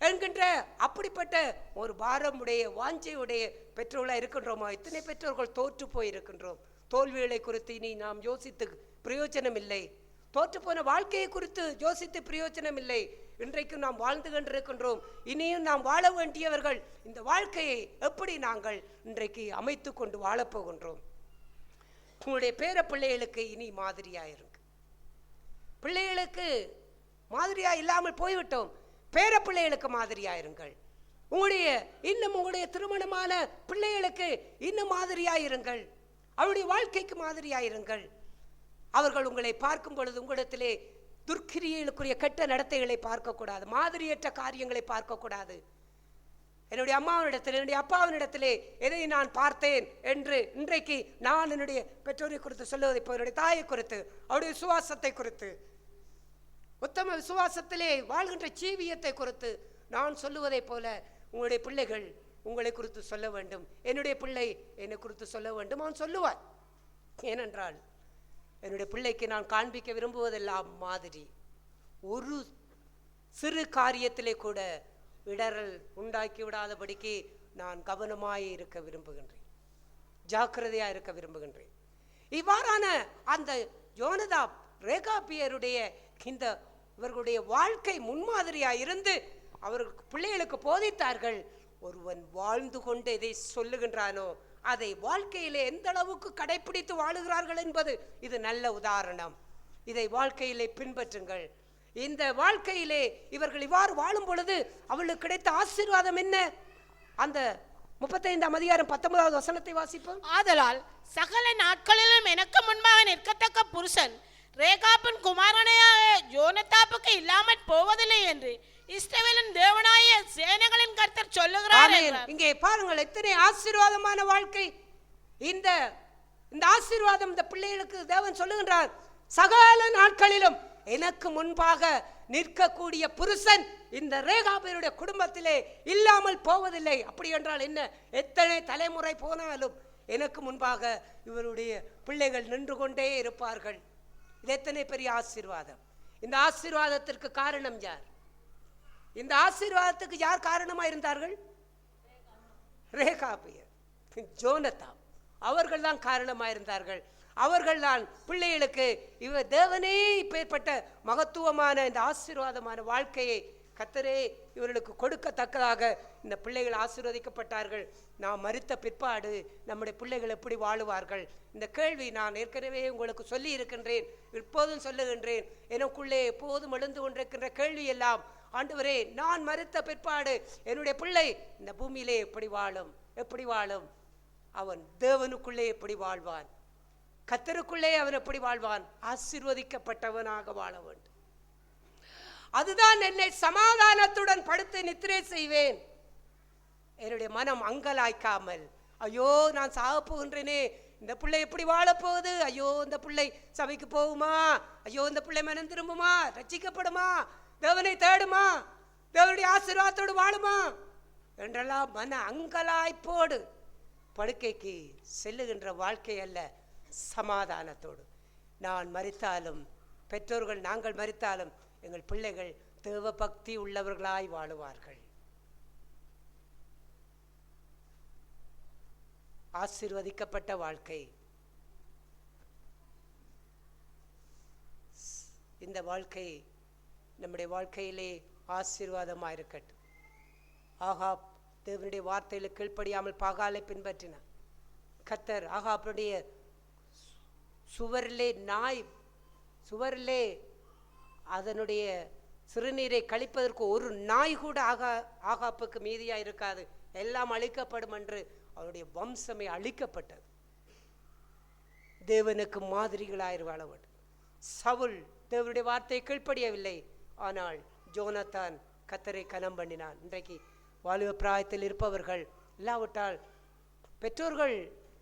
என்கின்ற அப்படிப்பட்ட ஒரு பாரமுடைய வாஞ்சையுடைய பெற்றோர்களாக இருக்கின்றோமா? இத்தனை பெற்றோர்கள் தோற்று போயிருக்கின்றோம். தோல்விகளை குறித்து இனி நாம் யோசித்து பிரயோஜனம் இல்லை. தோற்று போன வாழ்க்கையை குறித்து யோசித்து பிரயோஜனம் இல்லை. இன்றைக்கும் நாம் வாழ்ந்து கொண்டிருக்கின்றோம். இனியும் நாம் வாழ வேண்டியவர்கள். இந்த வாழ்க்கையை எப்படி நாங்கள் இன்றைக்கு அமைத்து கொண்டு வாழப்போகின்றோம்? உங்களுடைய பேர பிள்ளைகளுக்கு இனி மாதிரியாயிருங்க. பிள்ளைகளுக்கு மாதிரியா இல்லாமல் போய்விட்டோம். பேர பிள்ளைகளுக்கு மாதிரியாயிருங்கள். உங்களுடைய திருமணமான பிள்ளைகளுக்கு இன்னும் மாதிரியாயிருங்கள். அவருடைய வாழ்க்கைக்கு மாதிரியாயிருங்கள். அவர்கள் உங்களை பார்க்கும் பொழுது உங்களிடத்திலே துர்க்கிரியலுக்குரிய கெட்ட நடத்தைகளை பார்க்கக்கூடாது, மாதிரியற்ற காரியங்களை பார்க்கக்கூடாது. என்னுடைய அம்மாவினிடத்தில், என்னுடைய அப்பாவினிடத்திலே எதை நான் பார்த்தேன் என்று இன்றைக்கு நான் என்னுடைய பெற்றோரை குறித்து சொல்லுவதை போல் என்னுடைய தாயை குறித்து, அவருடைய விசுவாசத்தை குறித்து, உத்தம விசுவாசத்திலே வாழ்கின்ற ஜீவியத்தை குறித்து நான் சொல்லுவதை போல உங்களுடைய பிள்ளைகள் உங்களை குறித்து சொல்ல வேண்டும். என்னுடைய பிள்ளை என்னை குறித்து சொல்ல வேண்டும். அவன் சொல்லுவான். ஏனென்றால் என்னுடைய பிள்ளைக்கு நான் காண்பிக்க விரும்புவதெல்லாம் மாதிரி. ஒரு சிறு காரியத்திலே கூட இடரல் உண்டாக்கி விடாதபடிக்கு நான் கவனமாய் இருக்க விரும்புகின்றேன், ஜாக்கிரதையாக இருக்க விரும்புகின்றேன். இவ்வாறான அந்த யோனதாப், ரேகாபியருடைய இந்த இவர்களுடைய வாழ்க்கை முன்மாதிரியாக இருந்து அவர்களுக்கு பிள்ளைகளுக்கு போதித்தார்கள். ஒருவன் வாழ்ந்து கொண்டு எதை சொல்லுகின்றானோ அதை வாழ்க்கையிலே எந்த அளவுக்கு கடைபிடித்து வாழுகிறார்கள் என்பது இது நல்ல உதாரணம். இதை வாழ்க்கையிலே பின்பற்றுங்கள். இந்த வாழ்க்கையிலே இவர்கள் இவ்வாறு வாழும் பொழுது அவளுக்கு கிடைத்த ஆசீர்வாதம் என்ன? அந்த 35ஆம் அதிகாரம் 19வது வசனத்தை வாசிப்போம். ஆதலால் சகல நாட்களிலும் எனக்கு முன்பாக நிற்கத்தக்க புருஷன் ரேகாபின் குமாரனையாக யோனதாப்புக்கு இல்லாமல் போவதில்லை என்று இஸ்ரவேலின் தேவனாய சேனைகளின் கர்த்தர் சொல்லுகிறார். இங்கே பாருங்கள், எத்தனை ஆசீர்வாதமான வாழ்க்கை. இந்த ஆசீர்வாதம் இந்த பிள்ளைகளுக்கு தேவன் சொல்லுகின்றார். சகல நாட்களிலும் எனக்கு முன்பாக நிற்கக்கூடிய புருஷன் இந்த ரேகாபியருடைய குடும்பத்திலே இல்லாமல் போவதில்லை. அப்படி என்றால் என்ன? எத்தனை தலைமுறை போனாலும் எனக்கு முன்பாக இவருடைய பிள்ளைகள் நின்று கொண்டே இருப்பார்கள். இது எத்தனை பெரிய ஆசீர்வாதம்! இந்த ஆசீர்வாதத்திற்கு காரணம் யார்? இந்த ஆசீர்வாதத்துக்கு யார் காரணமா இருந்தார்கள்? ரேகாபியர், ஜோனத்தான் அவர்கள் தான் காரணமாக இருந்தார்கள். அவர்கள் தான் பிள்ளைகளுக்கு இவர் தேவனே இப்பேற்பட்ட மகத்துவமான இந்த ஆசீர்வாதமான வாழ்க்கையை கர்த்தரே இவர்களுக்கு கொடுக்கத்தக்கதாக இந்த பிள்ளைகள் ஆசீர்வதிக்கப்பட்டார்கள். நாம் மரித்த பிற்பாடு நம்முடைய பிள்ளைகள் எப்படி வாழுவார்கள்? இந்த கேள்வி நான் ஏற்கனவே உங்களுக்கு சொல்லி இருக்கின்றேன், இப்போதும் சொல்லுகின்றேன். எனக்குள்ளே எப்போதும் எழுந்து கொண்டிருக்கின்ற கேள்வி எல்லாம், ஆண்டவரே, நான் மரித்த பிற்பாடு என்னுடைய பிள்ளை இந்த பூமியிலே எப்படி வாழும்? எப்படி வாழும்? அவன் தேவனுக்குள்ளே எப்படி வாழ்வான்? கர்த்தருக்குள்ளே அவன் எப்படி வாழ்வான்? ஆசீர்வதிக்கப்பட்டவனாக வாழ வேண்டும். அதுதான் என்னை சமாதானத்துடன் படுத்து நித்திரை செய்வேன். என்னுடைய மனம் அங்கலாய்க்காமல், ஐயோ நான் சாக போகின்றேனே, இந்த பிள்ளை எப்படி வாழப்போகுது, ஐயோ இந்த பிள்ளை சபைக்கு போகுமா, ஐயோ இந்த பிள்ளை மனம் திரும்புமா, ரட்சிக்கப்படுமா, தேவனை தேடுமா, தேவனுடைய ஆசீர்வாதத்தோடு வாழுமா என்றெல்லாம் மன அங்கலாய்ப்போடு படுக்கைக்கு செல்லுகின்ற வாழ்க்கை அல்ல. சமாதானத்தோடு நான் மரித்தாலும், பெற்றோர்கள் நாங்கள் மரித்தாலும், எங்கள் பிள்ளைகள் தேவ பக்தி உள்ளவர்களாய் வாழுவார்கள். ஆசீர்வதிக்கப்பட்ட வாழ்க்கை. இந்த வாழ்க்கை நம்முடைய வாழ்க்கையிலே ஆசீர்வாதமாக இருக்கட்டும். ஆகாப் தேவனுடைய வார்த்தையில் கீழ்ப்படியாமல் பாகாலை பின்பற்றினார். கர்த்தர் ஆகாப்புடைய சுவரிலே அதனுடைய சிறுநீரை கழிப்பதற்கு ஒரு நாய் கூட ஆகாப்புக்கு மீதியாக இருக்காது, எல்லாம் அழிக்கப்படும் என்று அவருடைய வம்சமே அழிக்கப்பட்டது. தேவனுக்கு மாதிரிகளாய் வாழ வேண்டும். சவுல் தேவனுடைய வார்த்தையை கீழ்ப்படியவில்லை, ஆனால் ஜோனத்தான் கர்த்தரை கனம் பண்ணினான். இன்றைக்கு வாலிப பிராயத்தில் இருப்பவர்கள் இல்லாவிட்டால் பெற்றோர்கள்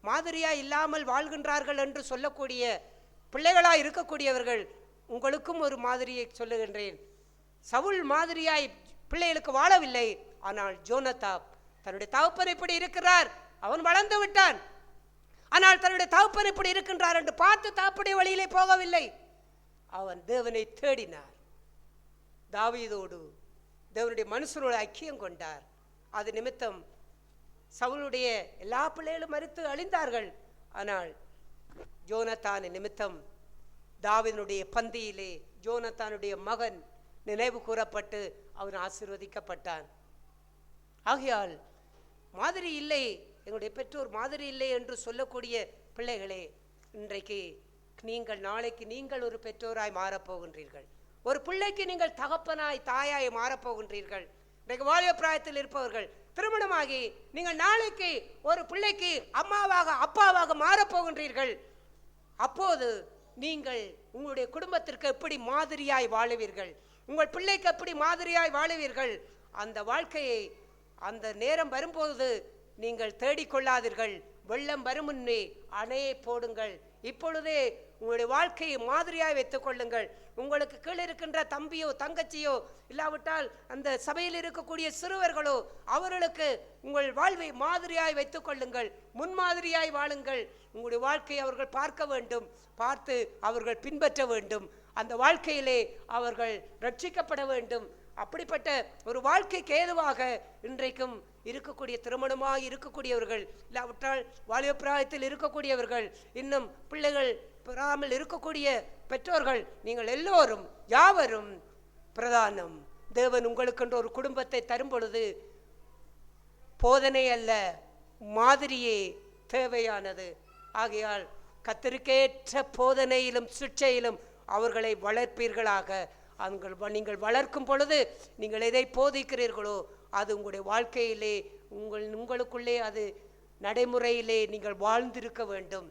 மாதிரியாய் இல்லாமல் வாழ்கின்றார்கள் என்று சொல்லக்கூடிய பிள்ளைகளாய் இருக்கக்கூடியவர்கள், உங்களுக்கும் ஒரு மாதிரியை சொல்லுகின்றேன். சவுல் மாதிரியாய் பிள்ளைகளுக்கு வாழவில்லை, ஆனால் ஜோனத்தான் தன்னுடைய தகப்பன் இப்படி இருக்கிறார், அவன் வளர்ந்து விட்டான், ஆனால் தன்னுடைய தகப்பன் இப்படி இருக்கின்றார் என்று பார்த்து தகப்பனுடைய வழியிலே போகவில்லை, அவன் தேவனை தேடினார். தாவீதோடு தேவனுடைய மனுஷனோடு ஐக்கியம் கொண்டார். அது நிமித்தம் சவுலுடைய எல்லா பிள்ளைகளும் மரித்து அழிந்தார்கள். ஆனால் ஜோனத்தான் நிமித்தம் தாவீதுடைய பந்தியிலே ஜோனத்தானுடைய மகன் நினைவு கூறப்பட்டு அவன் ஆசீர்வதிக்கப்பட்டான். ஆகையால் மாதிரி இல்லை, எங்களுடைய பெற்றோர் மாதிரி இல்லை என்று சொல்லக்கூடிய பிள்ளைகளே, இன்றைக்கு நீங்கள் நாளைக்கு நீங்கள் ஒரு பெற்றோராய் மாறப்போகின்றீர்கள். ஒரு பிள்ளைக்கு நீங்கள் தகப்பனாய் தாயாய் மாறப்போகின்றீர்கள். இன்றைக்கு வாலிப பிராயத்தில் இருப்பவர்கள் திருமணமாகி நீங்கள் நாளைக்கு ஒரு பிள்ளைக்கு அம்மாவாக அப்பாவாக மாறப்போகின்றீர்கள். அப்போது நீங்கள் உங்களுடைய குடும்பத்திற்கு எப்படி மாதிரியாய் வாழுவீர்கள்? உங்கள் பிள்ளைக்கு எப்படி மாதிரியாய் வாழுவீர்கள்? அந்த வாழ்க்கையை அந்த நேரம் வரும்போது நீங்கள் தேடிக்கொள்ளாதீர்கள். வெள்ளம் வரும் முன்னே அணையை போடுங்கள். இப்பொழுதே உங்களுடைய வாழ்க்கையை மாதிரியாய் வைத்துக் கொள்ளுங்கள். உங்களுக்கு கீழே இருக்கின்ற தம்பியோ தங்கச்சியோ இல்லாவிட்டால் அந்த சபையில் இருக்கக்கூடிய சிறுவர்களோ, அவர்களுக்கு உங்கள் வாழ்வை மாதிரியாய் வைத்துக் கொள்ளுங்கள். முன்மாதிரியாய் வாழுங்கள். உங்களுடைய வாழ்க்கையை அவர்கள் பார்க்க வேண்டும், பார்த்து அவர்கள் பின்பற்ற வேண்டும். அந்த வாழ்க்கையிலே அவர்கள் ரட்சிக்கப்பட வேண்டும். அப்படிப்பட்ட ஒரு வாழ்க்கைக்கு ஏதுவாக இன்றைக்கும் இருக்கக்கூடிய திருமணமாக இருக்கக்கூடியவர்கள், இல்லாவிட்டால் வாலிப பிராயத்தில் இருக்கக்கூடியவர்கள், இன்னும் பிள்ளைகள் பெறாமல் இருக்கக்கூடிய பெற்றோர்கள், நீங்கள் எல்லோரும் யாவரும் பிரதானம். தேவன் உங்களுக்கென்று ஒரு குடும்பத்தை தரும் பொழுது போதனை அல்ல, மாதிரியே தேவையானது. ஆகையால் கர்த்தருக்கேற்ற போதனையிலும் சிக்ஷையிலும் அவர்களை வளர்ப்பீர்களாக. நீங்கள் வளர்க்கும் பொழுது நீங்கள் எதை போதிக்கிறீர்களோ அது உங்களுடைய வாழ்க்கையிலே உங்களுக்குள்ளே அது நடைமுறையிலே நீங்கள் வாழ்ந்திருக்க வேண்டும்.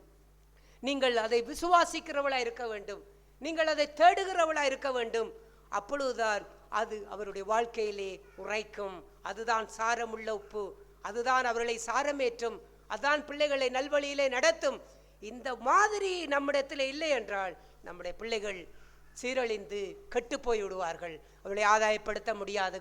நீங்கள் அதை விசுவாசிக்கிறவளாக இருக்க வேண்டும். நீங்கள் அதை தேடுகிறவளாக இருக்க வேண்டும். அப்பொழுதுதான் அது அவருடைய வாழ்க்கையிலே உரைக்கும். அதுதான் சாரமுள்ள உப்பு, அதுதான் அவர்களை சாரமேற்றும், அதுதான் பிள்ளைகளை நல்வழியிலே நடத்தும். இந்த மாதிரி நம்மிடத்தில் இல்லை என்றால் நம்முடைய பிள்ளைகள் சீரழிந்து கெட்டு போய் விடுவார்கள். அவர்களை ஆதாயப்படுத்த முடியாது.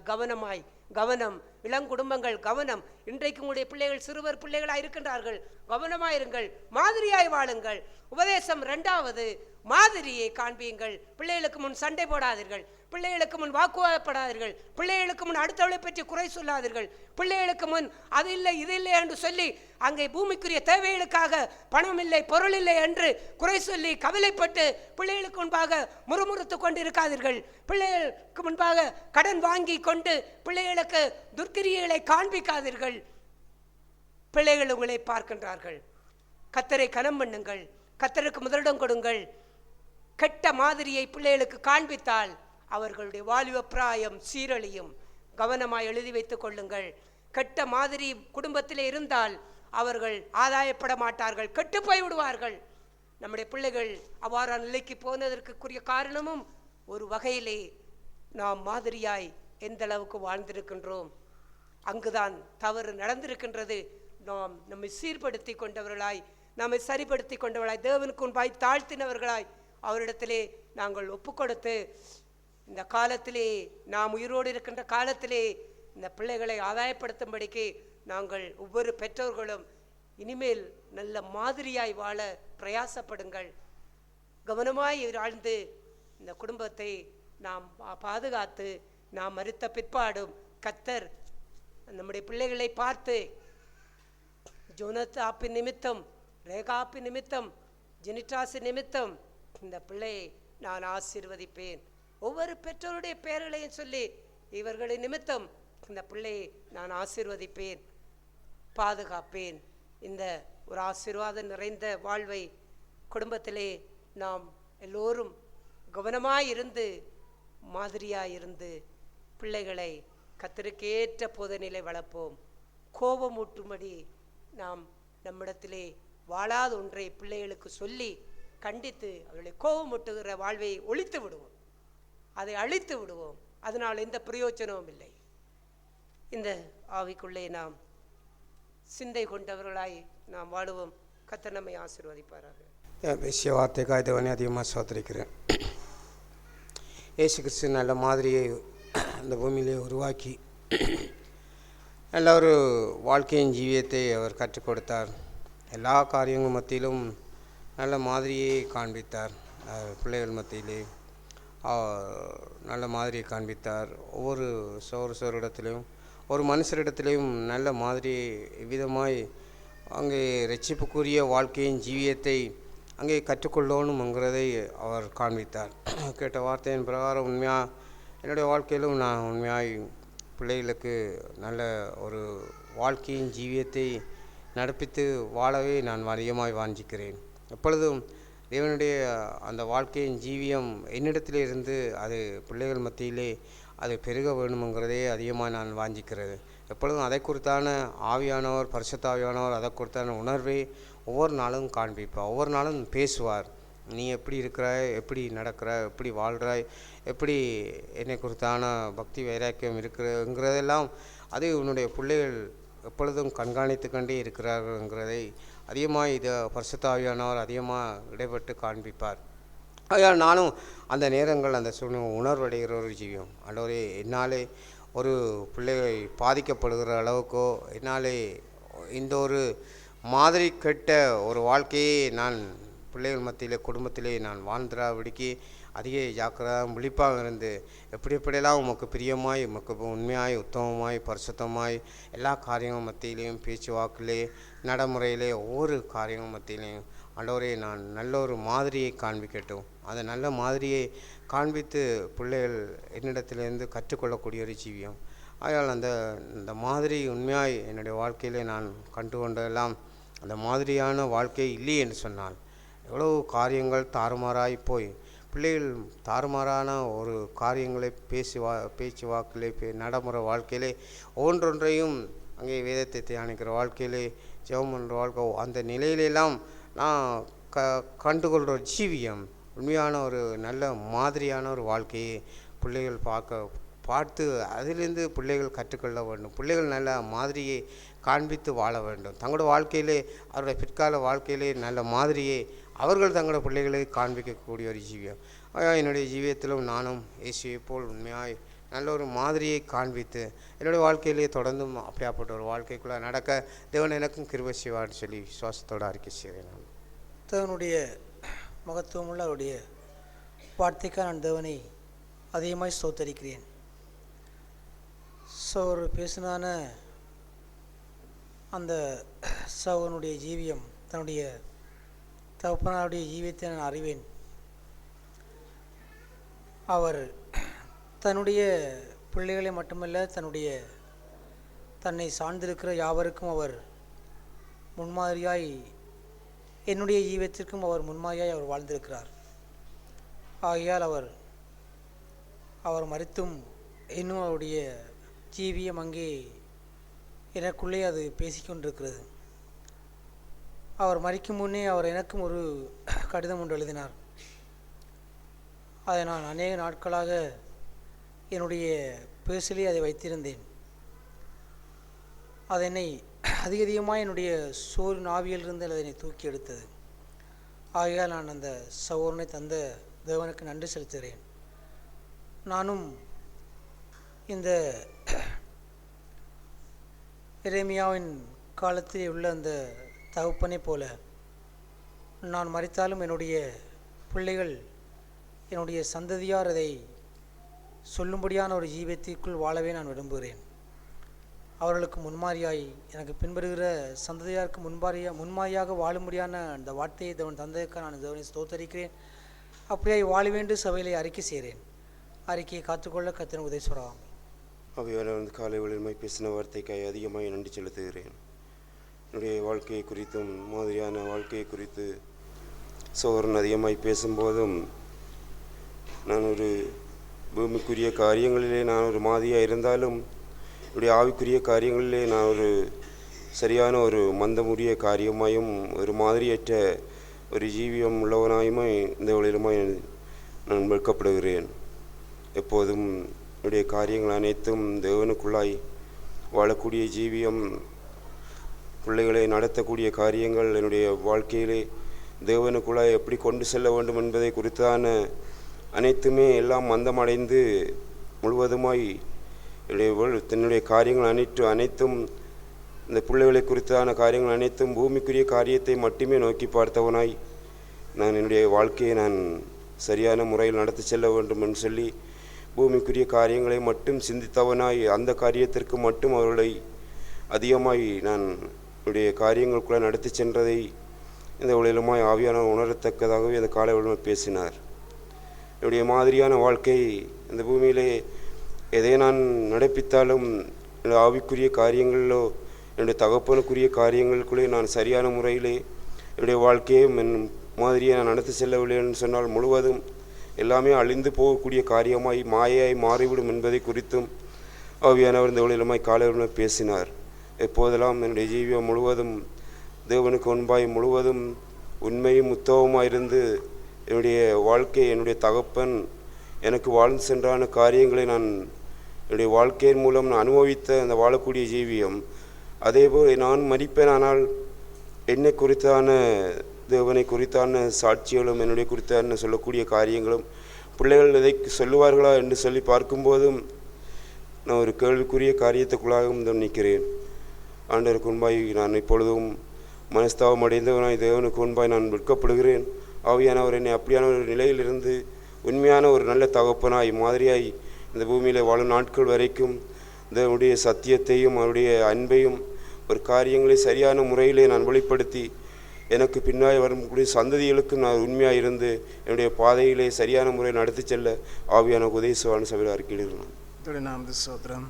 கவனம் இளங்குடும்பங்கள் கவனம். இன்றைக்கு உங்களுடைய பிள்ளைகள் சிறுவர் பிள்ளைகளாக இருக்கின்றார்கள். கவனமாயிருங்கள், மாதிரியாய் வாழுங்கள். உபதேசம் 2வது, மாதிரியை காண்பியுங்கள். பிள்ளைகளுக்கு முன் சண்டை போடாதீர்கள், பிள்ளைகளுக்கு முன் வாக்குவாதப்படாதீர்கள், பிள்ளைகளுக்கு முன் அடுத்தவளை பற்றி குறை சொல்லாதீர்கள், பிள்ளைகளுக்கு முன் அது இல்லை இது இல்லை என்று சொல்லி அங்கே பூமிக்குரிய தேவைகளுக்காக பணம் இல்லை பொருள் இல்லை என்று குறை சொல்லி கவலைப்பட்டு பிள்ளைகளுக்கு முன்பாக முறுமுறுத்து கொண்டு இருக்காதீர்கள். பிள்ளைகளுக்கு முன்பாக கடன் வாங்கி கொண்டு பிள்ளைகளுக்கு துர்க்கிரியைகளை காண்பிக்காதீர்கள். பிள்ளைகள் உங்களை பார்க்கின்றார்கள். கர்த்தரை கனம் பண்ணுங்கள், கர்த்தருக்கு முதலிடம் கொடுங்கள். கெட்ட மாதிரியை பிள்ளைகளுக்கு காண்பித்தால் அவர்களுடைய வாலிப பிராயம் சீரழியும். கவனமாய் எழுதி வைத்துக் கொள்ளுங்கள். கெட்ட மாதிரி குடும்பத்திலே இருந்தால் அவர்கள் ஆதாயப்பட மாட்டார்கள், கெட்டு போய் விடுவார்கள். நம்முடைய பிள்ளைகள் அவ்வாறான நிலைக்கு போனதற்குரிய காரணமும் ஒரு வகையிலே நாம் மாதிரியாய் எந்த அளவுக்கு வாழ்ந்திருக்கின்றோம், அங்குதான் தவறு நடந்திருக்கின்றது. நாம் நம்மை சீர்படுத்தி கொண்டவர்களாய், நம்மை சரிப்படுத்தி கொண்டவர்களாய், தேவனுக்கு முன்பாய் தாழ்த்தினவர்களாய் அவரிடத்திலே நாங்கள் ஒப்புக்கொடுத்து இந்த காலத்திலே, நாம் உயிரோடு இருக்கின்ற காலத்திலே இந்த பிள்ளைகளை ஆதாயப்படுத்தும்படிக்கு நாங்கள் ஒவ்வொரு பெற்றோர்களும் இனிமேல் நல்ல மாதிரியாய் வாழ பிரயாசப்படுங்கள். கவனமாய் வாழ்ந்து இந்த குடும்பத்தை நாம் பாதுகாத்து நாம் மரித்த பிற்பாடும் கர்த்தர் நம்முடைய பிள்ளைகளை பார்த்து ஜோனத்தாப்பின் நிமித்தம், ரேகாப்பின் நிமித்தம், ஜெனிட்ராசி நிமித்தம் இந்த பிள்ளையை நான் ஆசீர்வதிப்பேன். ஒவ்வொரு பெற்றோருடைய பெயர்களையும் சொல்லி இவர்களின் நிமித்தம் இந்த பிள்ளையை நான் ஆசீர்வதிப்பேன், பாதுகாப்பேன். இந்த ஒரு ஆசீர்வாதம் நிறைந்த வாழ்வை குடும்பத்திலே நாம் எல்லோரும் கவனமாயிருந்து மாதிரியாயிருந்து பிள்ளைகளை கர்த்தருக்கேற்ற போதனையிலே வளர்ப்போம். கோபமூட்டும்படி நாம் நம்மிடத்திலே வாழாத ஒன்றை பிள்ளைகளுக்கு சொல்லி கண்டித்து அவர்களை கோபமூட்டுகிற வாழ்வை ஒழித்து விடுவோம், அதை அழித்து விடுவோம். அதனால் எந்த பிரயோஜனமும் இல்லை. இந்த ஆவிக்குள்ளே நாம் சிந்தை கொண்டவர்களாய் நாம் வாழுவோம். கர்த்தர் நம்மை ஆசீர்வதிப்பாராக. பேசிய வார்த்தைக்காக தேவனை அதிகமாக சோதரிக்கிறேன். இயேசு கிறிஸ்து நல்ல மாதிரியை அந்த பூமியிலே உருவாக்கி நல்ல ஒரு வாழ்க்கையின் ஜீவியத்தை அவர் கற்றுக் கொடுத்தார். எல்லா காரியங்கள் மத்தியிலும் நல்ல மாதிரியை காண்பித்தார். பிள்ளைகள் மத்தியிலே நல்ல மாதிரியை காண்பித்தார். ஒவ்வொரு சோரிடத்திலையும் ஒரு மனுஷரிடத்திலையும் நல்ல மாதிரியை விதமாய் அங்கே ரட்சிப்புக்குரிய வாழ்க்கையின் ஜீவியத்தை அங்கே கற்றுக்கொள்ளணுங்கிறதை அவர் காண்பித்தார். கேட்ட வார்த்தையின் பிரகாரம் உண்மையாக என்னுடைய வாழ்க்கையிலும் நான் உண்மையாய் பிள்ளைகளுக்கு நல்ல ஒரு வாழ்க்கையின் ஜீவியத்தை நடப்பித்து வாழவே நான் அதிகமாய் வாஞ்சிக்கிறேன். எப்பொழுதும் தேவனுடைய அந்த வாழ்க்கையின் ஜீவியம் என்னிடத்திலிருந்து அது பிள்ளைகள் மத்தியிலே அது பெருக வேணுங்கிறதே அதிகமாக நான் வாஞ்சிக்கிறது. எப்பொழுதும் அதை குறித்தான ஆவியானவர், பரிசுத்த ஆவியானவர் அதை குறித்தான உணர்வை ஒவ்வொரு நாளும் காண்பிப்பார், ஒவ்வொரு நாளும் பேசுவார். நீ எப்படி இருக்கிறாய், எப்படி நடக்கிறாய், எப்படி வாழ்கிறாய், எப்படி என்னை குறித்தான பக்தி வைராக்கியம் இருக்கிறதுங்கிறதெல்லாம் அது உன்னுடைய பிள்ளைகள் எப்பொழுதும் கண்காணித்து கொண்டே இருக்கிறார்கள்ங்கிறதை அதிகமாக இதை பரிசுத்த ஆவியானவர் அதிகமாக இடைப்பட்டு காண்பிப்பார். அதனால் நானும் அந்த நேரங்கள் அந்த சூழ்நிலை உணர்வடைகிற ஒரு ஜீவியம். ஆண்டவரே, என்னாலே ஒரு பிள்ளைகள் பாதிக்கப்படுகிற அளவுக்கோ என்னாலே இந்த ஒரு மாதிரி கெட்ட ஒரு வாழ்க்கையை நான் பிள்ளைகள் மத்தியிலே குடும்பத்திலே நான் வாழ்ந்துடாபடிக்கு அதிக ஜாக்கிரதாக விழிப்பாக இருந்து எப்படியெல்லாம் உமக்கு பிரியமாய், உமக்கு உண்மையாய், உத்தமமாய், பரிசுத்தமாய் எல்லா காரியங்கள் மத்தியிலையும், பேச்சு வாக்கிலே, நடைமுறையிலே, ஒவ்வொரு காரியங்கள் மத்தியிலையும் ஆண்டவரே நான் நல்ல ஒரு மாதிரியை காண்பிக்கட்டும். அந்த நல்ல மாதிரியை காண்பித்து பிள்ளைகள் என்னிடத்திலிருந்து கற்றுக்கொள்ளக்கூடிய ஒரு ஜீவியம். ஆகையால் அந்த மாதிரி உண்மையாய் என்னுடைய வாழ்க்கையிலே நான் கண்டு கொண்டதெல்லாம் அந்த மாதிரியான வாழ்க்கை இல்லை என்று சொன்னால் எவ்வளவு காரியங்கள் தாறுமாறாய் போய் பிள்ளைகள் தாறுமாறான ஒரு காரியங்களை பேச்சு வாக்கிலே நடைமுறை வாழ்க்கையிலே ஒவ்வொன்றொன்றையும் அங்கே வேதத்தை தியானிக்கிற வாழ்க்கையிலே ஜெபம் பண்ணுற வாழ்க்கை அந்த நிலையிலெல்லாம் நான் கண்டுகொள்கிற ஜீவியம் உண்மையான ஒரு நல்ல மாதிரியான ஒரு வாழ்க்கையை பிள்ளைகள் பார்த்து அதிலிருந்து பிள்ளைகள் கற்றுக்கொள்ள வேண்டும். பிள்ளைகள் நல்ல மாதிரியை காண்பித்து வாழ வேண்டும். தங்களோட வாழ்க்கையிலே அவருடைய பிற்கால வாழ்க்கையிலே நல்ல மாதிரியை அவர்கள் தங்களோட பிள்ளைகளை காண்பிக்கக்கூடிய ஒரு ஜீவியம். என்னுடைய ஜீவியத்திலும் நானும் இயேசுவை போல் உண்மையாய் நல்ல ஒரு மாதிரியை காண்பித்து என்னுடைய வாழ்க்கையிலே தொடர்ந்தும் அப்படியாப்பட்ட ஒரு வாழ்க்கைக்குள்ளே நடக்க தேவன் எனக்கும் கிருபை செய்வார்னு சொல்லி விசுவாசத்தோடு அறிக்கை செய்கிறேன். நான் தேவனுடைய மகத்துவமுள்ள அவருடைய வார்த்தைக்காக நான் தேவனை அதிகமாய் ஸ்தோத்தரிக்கிறேன். ஒரு பேசினான அந்த சகோனுடைய ஜீவியம், தன்னுடைய தகப்பனாருடைய ஜீவியத்தை நான் அறிவேன். அவர் தன்னுடைய பிள்ளைகளை மட்டுமல்ல, தன்னை சார்ந்திருக்கிற யாவருக்கும் அவர் முன்மாதிரியாய், என்னுடைய ஜீவியத்திற்கும் அவர் முன்மாதிரியாய் அவர் வாழ்ந்திருக்கிறார். ஆகையால் அவர் மரித்தும் இன்னும் அவருடைய ஜீவியம் அங்கே எனக்குள்ளே அது பேசிக்கொண்டிருக்கிறது. அவர் மரிக்கும் முன்னே அவர் எனக்கும் ஒரு கடிதம் ஒன்று எழுதினார். அதை நான் அநேக நாட்களாக என்னுடைய பேசிலே அதை வைத்திருந்தேன். அது என்னை அதிகமாக என்னுடைய நாவியிலிருந்து அதனை தூக்கி எடுத்தது. ஆகையால் நான் அந்த சகோதரனை தந்த தேவனுக்கு நன்றி செலுத்துகிறேன். நானும் இந்த எரேமியாவின் காலத்தில் உள்ள அந்த தகப்பனை போல நான் மரித்தாலும் என்னுடைய பிள்ளைகள், என்னுடைய சந்ததியார் அதை சொல்லும்படியான ஒரு ஜீவியத்திற்குள் வாழவே நான் விரும்புகிறேன். அவர்களுக்கு முன்மாதிரியாய், எனக்கு பின்பறுகிற சந்ததியாருக்கு முன்மாதிரியாக வாழும்படியான அந்த வார்த்தையை தேவன் தந்ததற்காக நான் தேவனை ஸ்தோத்தரிக்கிறேன். அப்படியே வாழ வேண்டும் சபையிலே அறிக்கை செய்கிறேன். அறிக்கையை காத்துக்கொள்ள கர்த்தர் உதவி செய்வார். அவையால் காலை வேளையில் பேசின வார்த்தைக்காய் அதிகமாக நன்றி செலுத்துகிறேன். என்னுடைய வாழ்க்கையை குறித்தும் மாதிரியான வாழ்க்கையை குறித்து சோரன் அதிகமாய் பேசும்போதும், நான் ஒரு பூமிக்குரிய காரியங்களிலே நான் ஒரு மாதிரியாக இருந்தாலும் என்னுடைய ஆவிக்குரிய காரியங்களிலே நான் ஒரு சரியான ஒரு மந்தமுடைய காரியமாயும் ஒரு மாதிரியற்ற ஒரு ஜீவியம் உள்ளவனாயுமே இந்த வழியிலுமாய் நான் வெட்கப்படுகிறேன். எப்போதும் என்னுடைய காரியங்கள் அனைத்தும் தேவனுக்குள்ளாய் வாழக்கூடிய ஜீவியம், பிள்ளைகளை நடத்தக்கூடிய காரியங்கள், என்னுடைய வாழ்க்கையிலே தேவனுக்குள்ளாய் எப்படி கொண்டு செல்ல வேண்டும் என்பதை குறித்தான அனைத்துமே எல்லாம் மந்தமடைந்து முழுவதுமாய் தன்னுடைய காரியங்கள் அனைத்தும் இந்த பிள்ளைகளை குறித்தான காரியங்கள் அனைத்தும் பூமிக்குரிய காரியத்தை மட்டுமே நோக்கி பார்த்தவனாய் நான் என்னுடைய வாழ்க்கையை நான் சரியான முறையில் நடத்தி செல்ல வேண்டும் என்று சொல்லி பூமிக்குரிய காரியங்களை மட்டும் சிந்தித்தவனாய் அந்த காரியத்திற்கு மட்டும் அவர்களை அதிகமாய் நான் என்னுடைய காரியங்களுக்குள்ளே நடத்தி சென்றதை இந்த உலகமாய் ஆவியானவர் உணரத்தக்கதாகவே அந்த காலை வழமை பேசினார். என்னுடைய மாதிரியான வாழ்க்கை இந்த பூமியிலே எதை நான் நடப்பித்தாலும் என்னுடைய ஆவிக்குரிய காரியங்களிலோ என்னுடைய தகப்பனுக்குரிய காரியங்களுக்குள்ளே நான் சரியான முறையிலே என்னுடைய வாழ்க்கையை மாதிரியை நான் நடத்தி செல்லவில்லை என்று சொன்னால் முழுவதும் எல்லாமே அழிந்து போகக்கூடிய காரியமாய் மாயையாய் மாறிவிடும் என்பதை குறித்தும் ஆவியானவர் இந்த உலகமாய் காலையில் பேசினார். எப்போதெல்லாம் என்னுடைய ஜீவியம் முழுவதும் தேவனுக்கு முன்பாய் முழுவதும் உண்மையும் உத்தவமாக இருந்து என்னுடைய வாழ்க்கை, என்னுடைய தகப்பன் எனக்கு வாழ்ந்து சென்றான காரியங்களை நான் என்னுடைய வாழ்க்கையின் மூலம் நான் அனுபவித்த அந்த வாழக்கூடிய ஜீவியம், அதேபோல் நான் மதிப்பேன். ஆனால் என்னை குறித்தான தேவனை குறித்தான சாட்சிகளும் என்னுடைய குறித்தான சொல்லக்கூடிய காரியங்களும் பிள்ளைகள் இதை சொல்லுவார்களா என்று சொல்லி பார்க்கும்போதும் நான் ஒரு கேள்விக்குரிய காரியத்துக்குள்ளாகவும் நிற்கிறேன். ஆண்டவருக்கு முன்பாய் நான் இப்பொழுதும் மனஸ்தாபம் அடைந்தவனாய் தேவனுக்கு முன்பாய் நான் வெட்கப்படுகிறேன். ஆவியானவர் என்னை அப்படியான ஒரு நிலையிலிருந்து உண்மையான ஒரு நல்ல தகப்பனாய் மாதிரியாய் இந்த பூமியில் வாழும் நாட்கள் வரைக்கும் தேவனுடைய சத்தியத்தையும் அவருடைய அன்பையும் ஒரு காரியங்களை சரியான முறையிலே நான் வெளிப்படுத்தி எனக்கு பின்னாடி வரக்கூடிய சந்ததிகளுக்கு நான் உண்மையாக இருந்து என்னுடைய பாதையிலே சரியான முறையில் நடத்தி செல்ல ஆவியான உதயசுவான சபையில் அறிக்கையிடுகிறேன். இதோட நாம் சோத்திரம்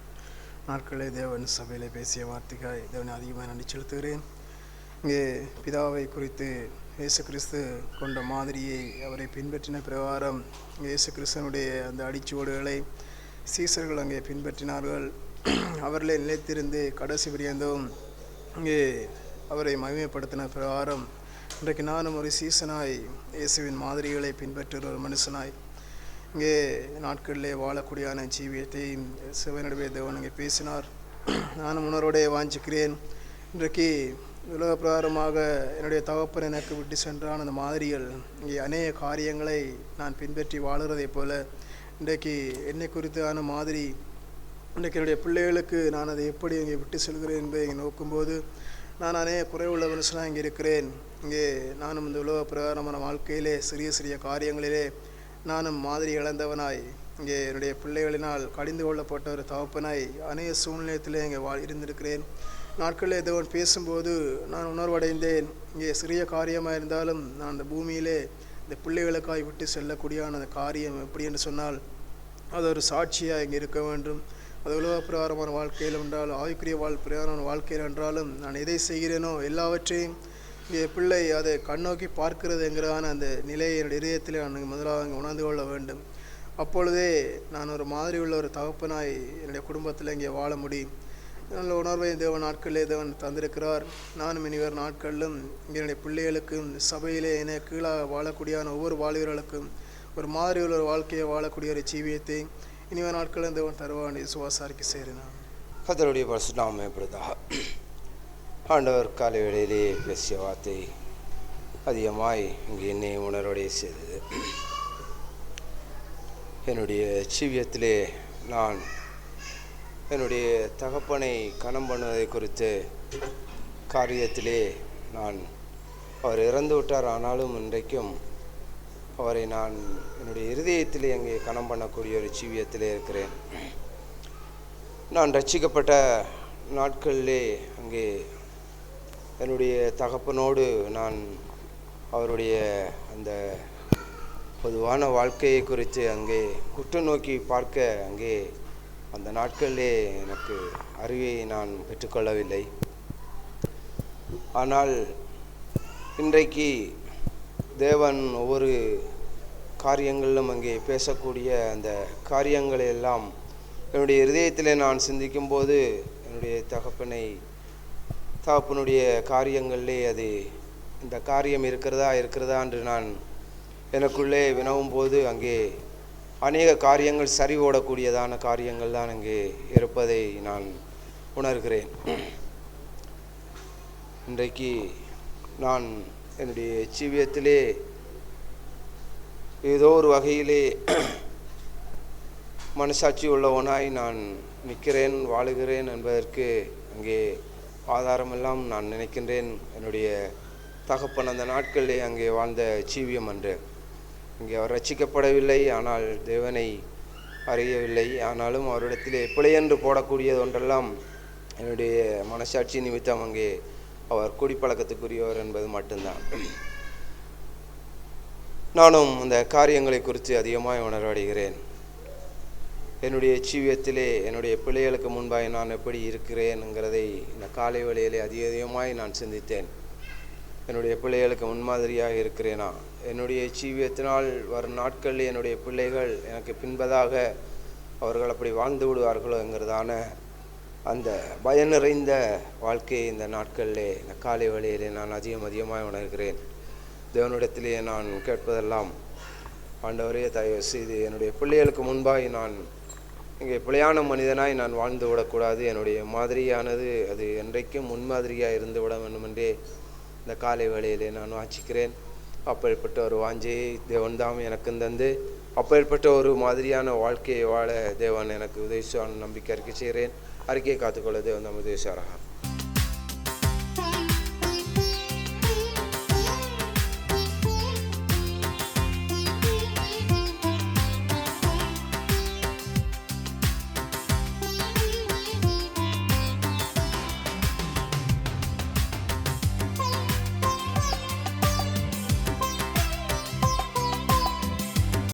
நாட்களே தேவன் சபையில் பேசிய வார்த்தைக்காய் தேவனை அதிகமாக நன்றி செலுத்துகிறேன். இங்கே பிதாவை குறித்து இயேசு கிறிஸ்து கொண்ட மாதிரியை அவரை பின்பற்றின பிரகாரம் இயேசு கிறிஸ்தனுடைய அந்த அடிச்சுவடுகளை சீசர்கள் அங்கே பின்பற்றினார்கள். அவர்களே நிலைத்திருந்து கடைசி வரையும் இங்கே அவரை மகிமைப்படுத்தின பிரகாரம் இன்றைக்கு நானும் ஒரு சீசனாய் இயேசுவின் மாதிரிகளை பின்பற்றுகிற ஒரு மனுஷனாய் இங்கே நாட்களிலே வாழக்கூடியான ஜீவியத்தை சிவனுடைய தேவன் இங்கே பேசினார். நானும் உணர்வோடைய வாஞ்சிக்கிறேன். இன்றைக்கு உலக பிரகாரமாக என்னுடைய தகப்பன் எனக்கு விட்டு சென்றான் அந்த மாதிரிகள் இங்கே அநேக காரியங்களை நான் பின்பற்றி வாழுறதைப் போல இன்றைக்கு என்னை குறித்தான மாதிரி இன்றைக்கு என்னுடைய பிள்ளைகளுக்கு நான் அதை எப்படி இங்கே விட்டு செல்கிறேன் என்பதை இங்கே நோக்கும்போது நான் அநேக குறைவுள்ள மனுஷனாக இங்கே இருக்கிறேன். இங்கே நானும் இந்த உலக பிரகாரமான வாழ்க்கையிலே சிறிய சிறிய காரியங்களிலே நானும் மாதிரி இழந்தவனாய் இங்கே என்னுடைய பிள்ளைகளினால் கடிந்து கொள்ளப்பட்ட ஒரு தகப்பனாய் அநேக சூழ்நிலையத்திலே இங்கே இருந்திருக்கிறேன். நாட்களில் தேவன் பேசும்போது நான் உணர்வடைந்தேன். இங்கே சிறிய காரியமாக இருந்தாலும் நான் அந்த பூமியிலே இந்த பிள்ளைகளுக்காய் விட்டு செல்லக்கூடியான அந்த காரியம் எப்படி என்று சொன்னால் அது ஒரு சாட்சியாக இங்கே இருக்க வேண்டும். அது உலக பிரகாரமான வாழ்க்கையில் என்றாலும் ஆவிக்குரிய பிரகாரமான வாழ்க்கையில் என்றாலும் நான் எதை செய்கிறேனோ எல்லாவற்றையும் இங்கே பிள்ளை அதை கண்ணோக்கி பார்க்கிறது என்கிறதான அந்த நிலையை என்னுடைய இதயத்தில் நான் முதலாக உணர்ந்து கொள்ள வேண்டும். அப்பொழுதே நான் ஒரு மாதிரி உள்ள ஒரு தகப்பனாய் என்னுடைய குடும்பத்தில் இங்கே வாழ முடியும். நல்ல உணர்வை தேவன் நாட்களிலே தேவன் தந்திருக்கிறார். நானும் இனிவர் நாட்களிலும் என்னுடைய பிள்ளைகளுக்கும் சபையிலே என கீழாக வாழக்கூடியான ஒவ்வொரு வாழ்வர்களுக்கும் ஒரு மாதிரி உள்ள ஒரு வாழ்க்கையை வாழக்கூடிய ஒரு ஜீவியத்தை இனிவர் நாட்களிலும் தேவன் தருவான் விசுவாசாரிக்கு சேரினான். கர்த்தருடைய பரிசுத்த நாமம் மகிமைப்படுவதாக. ஆண்டவர் காலை வேளையிலே பேசிய வார்த்தை அதிகமாய் இங்கே என்னை உணர்வடைய செய்தது. என்னுடைய ஜீவியத்திலே நான் என்னுடைய தகப்பனை கனம் பண்ணுவதை குறித்து காரியத்திலே நான் அவர் இறந்து விட்டார். ஆனாலும் இன்றைக்கும் அவரை நான் என்னுடைய இருதயத்திலே அங்கே கனம் பண்ணக்கூடிய ஒரு ஜீவியத்திலே இருக்கிறேன். நான் ரட்சிக்கப்பட்ட நாட்களிலே அங்கே என்னுடைய தகப்பனோடு நான் அவருடைய அந்த பொதுவான வாழ்க்கையை குறித்து அங்கே குற்று நோக்கி பார்க்க அங்கே அந்த நாட்களிலே எனக்கு அறிவை நான் பெற்றுக்கொள்ளவில்லை. ஆனால் இன்றைக்கு தேவன் ஒவ்வொரு காரியங்களிலும் அங்கே பேசக்கூடிய அந்த காரியங்களை எல்லாம் என்னுடைய இருதயத்திலே நான் சிந்திக்கும்போது என்னுடைய தகப்பனுடைய காரியங்களிலே அது இந்த காரியம் இருக்கிறதா என்று நான் எனக்குள்ளே வினவும் போது அங்கே அநேக காரியங்கள் சரி ஓடக்கூடியதான காரியங்கள் தான் அங்கே இருப்பதை நான் உணர்கிறேன். இன்றைக்கு நான் என்னுடைய ஜீவியத்திலே ஏதோ ஒரு வகையிலே மனசாட்சி உள்ளவனாய் நான் நிற்கிறேன், வாழுகிறேன் என்பதற்கு அங்கே ஆதாரமெல்லாம் நான் நினைக்கின்றேன். என்னுடைய தகப்பன் அந்த நாட்களிலே அங்கே வாழ்ந்த ஜீவியம் அன்று இங்கே அவர் ரட்சிக்கப்படவில்லை, ஆனால் தேவனை அறியவில்லை. ஆனாலும் அவரிடத்திலே பிழையென்று போடக்கூடியது ஒன்றெல்லாம் என்னுடைய மனசாட்சி நிமித்தம் அங்கே அவர் குடிப்பழக்கத்துக்குரியவர் என்பது மட்டும்தான். நானும் அந்த காரியங்களை குறித்து அதிகமாக உணர்வடைகிறேன். என்னுடைய ஜீவியத்திலே என்னுடைய பிள்ளைகளுக்கு முன்பாக நான் எப்படி இருக்கிறேன்ங்கிறதை இந்த காலை வேளையிலே அதிகமாய் நான் சிந்தித்தேன். என்னுடைய பிள்ளைகளுக்கு முன்மாதிரியாக இருக்கிறேனா? என்னுடைய ஜீவியத்தினால் வரும் நாட்களில் என்னுடைய பிள்ளைகள் எனக்கு பின்பதாக அவர்கள் அப்படி வாழ்ந்து விடுவார்களோங்கிறதான அந்த பயம் நிறைந்த வாழ்க்கையை இந்த நாட்களிலே இந்த காலை வேளையிலே நான் அதிகமாக உணர்கிறேன். தேவனிடத்திலே நான் கேட்பதெல்லாம், ஆண்டவரே தயவு செய்து என்னுடைய பிள்ளைகளுக்கு முன்பாக நான் இங்கே பிழையான மனிதனாய் நான் வாழ்ந்து விடக்கூடாது. என்னுடைய மாதிரியானது அது என்றைக்கும் முன்மாதிரியாக இருந்து விட வேண்டும் என்றே இந்த காலை வேளையிலே நான் வாஞ்சிக்கிறேன். அப்பேற்பட்ட ஒரு வாஞ்சையை தேவன்தாம் எனக்கு தந்து அப்பேற்பட்ட ஒரு மாதிரியான வாழ்க்கையை வாழ தேவன் எனக்கு உதவி நம்பிக்கை அறிக்கை செய்கிறேன். அறிக்கையை காத்துக்கொள்ள தேவன் தாம் உதவி செய்வாராக.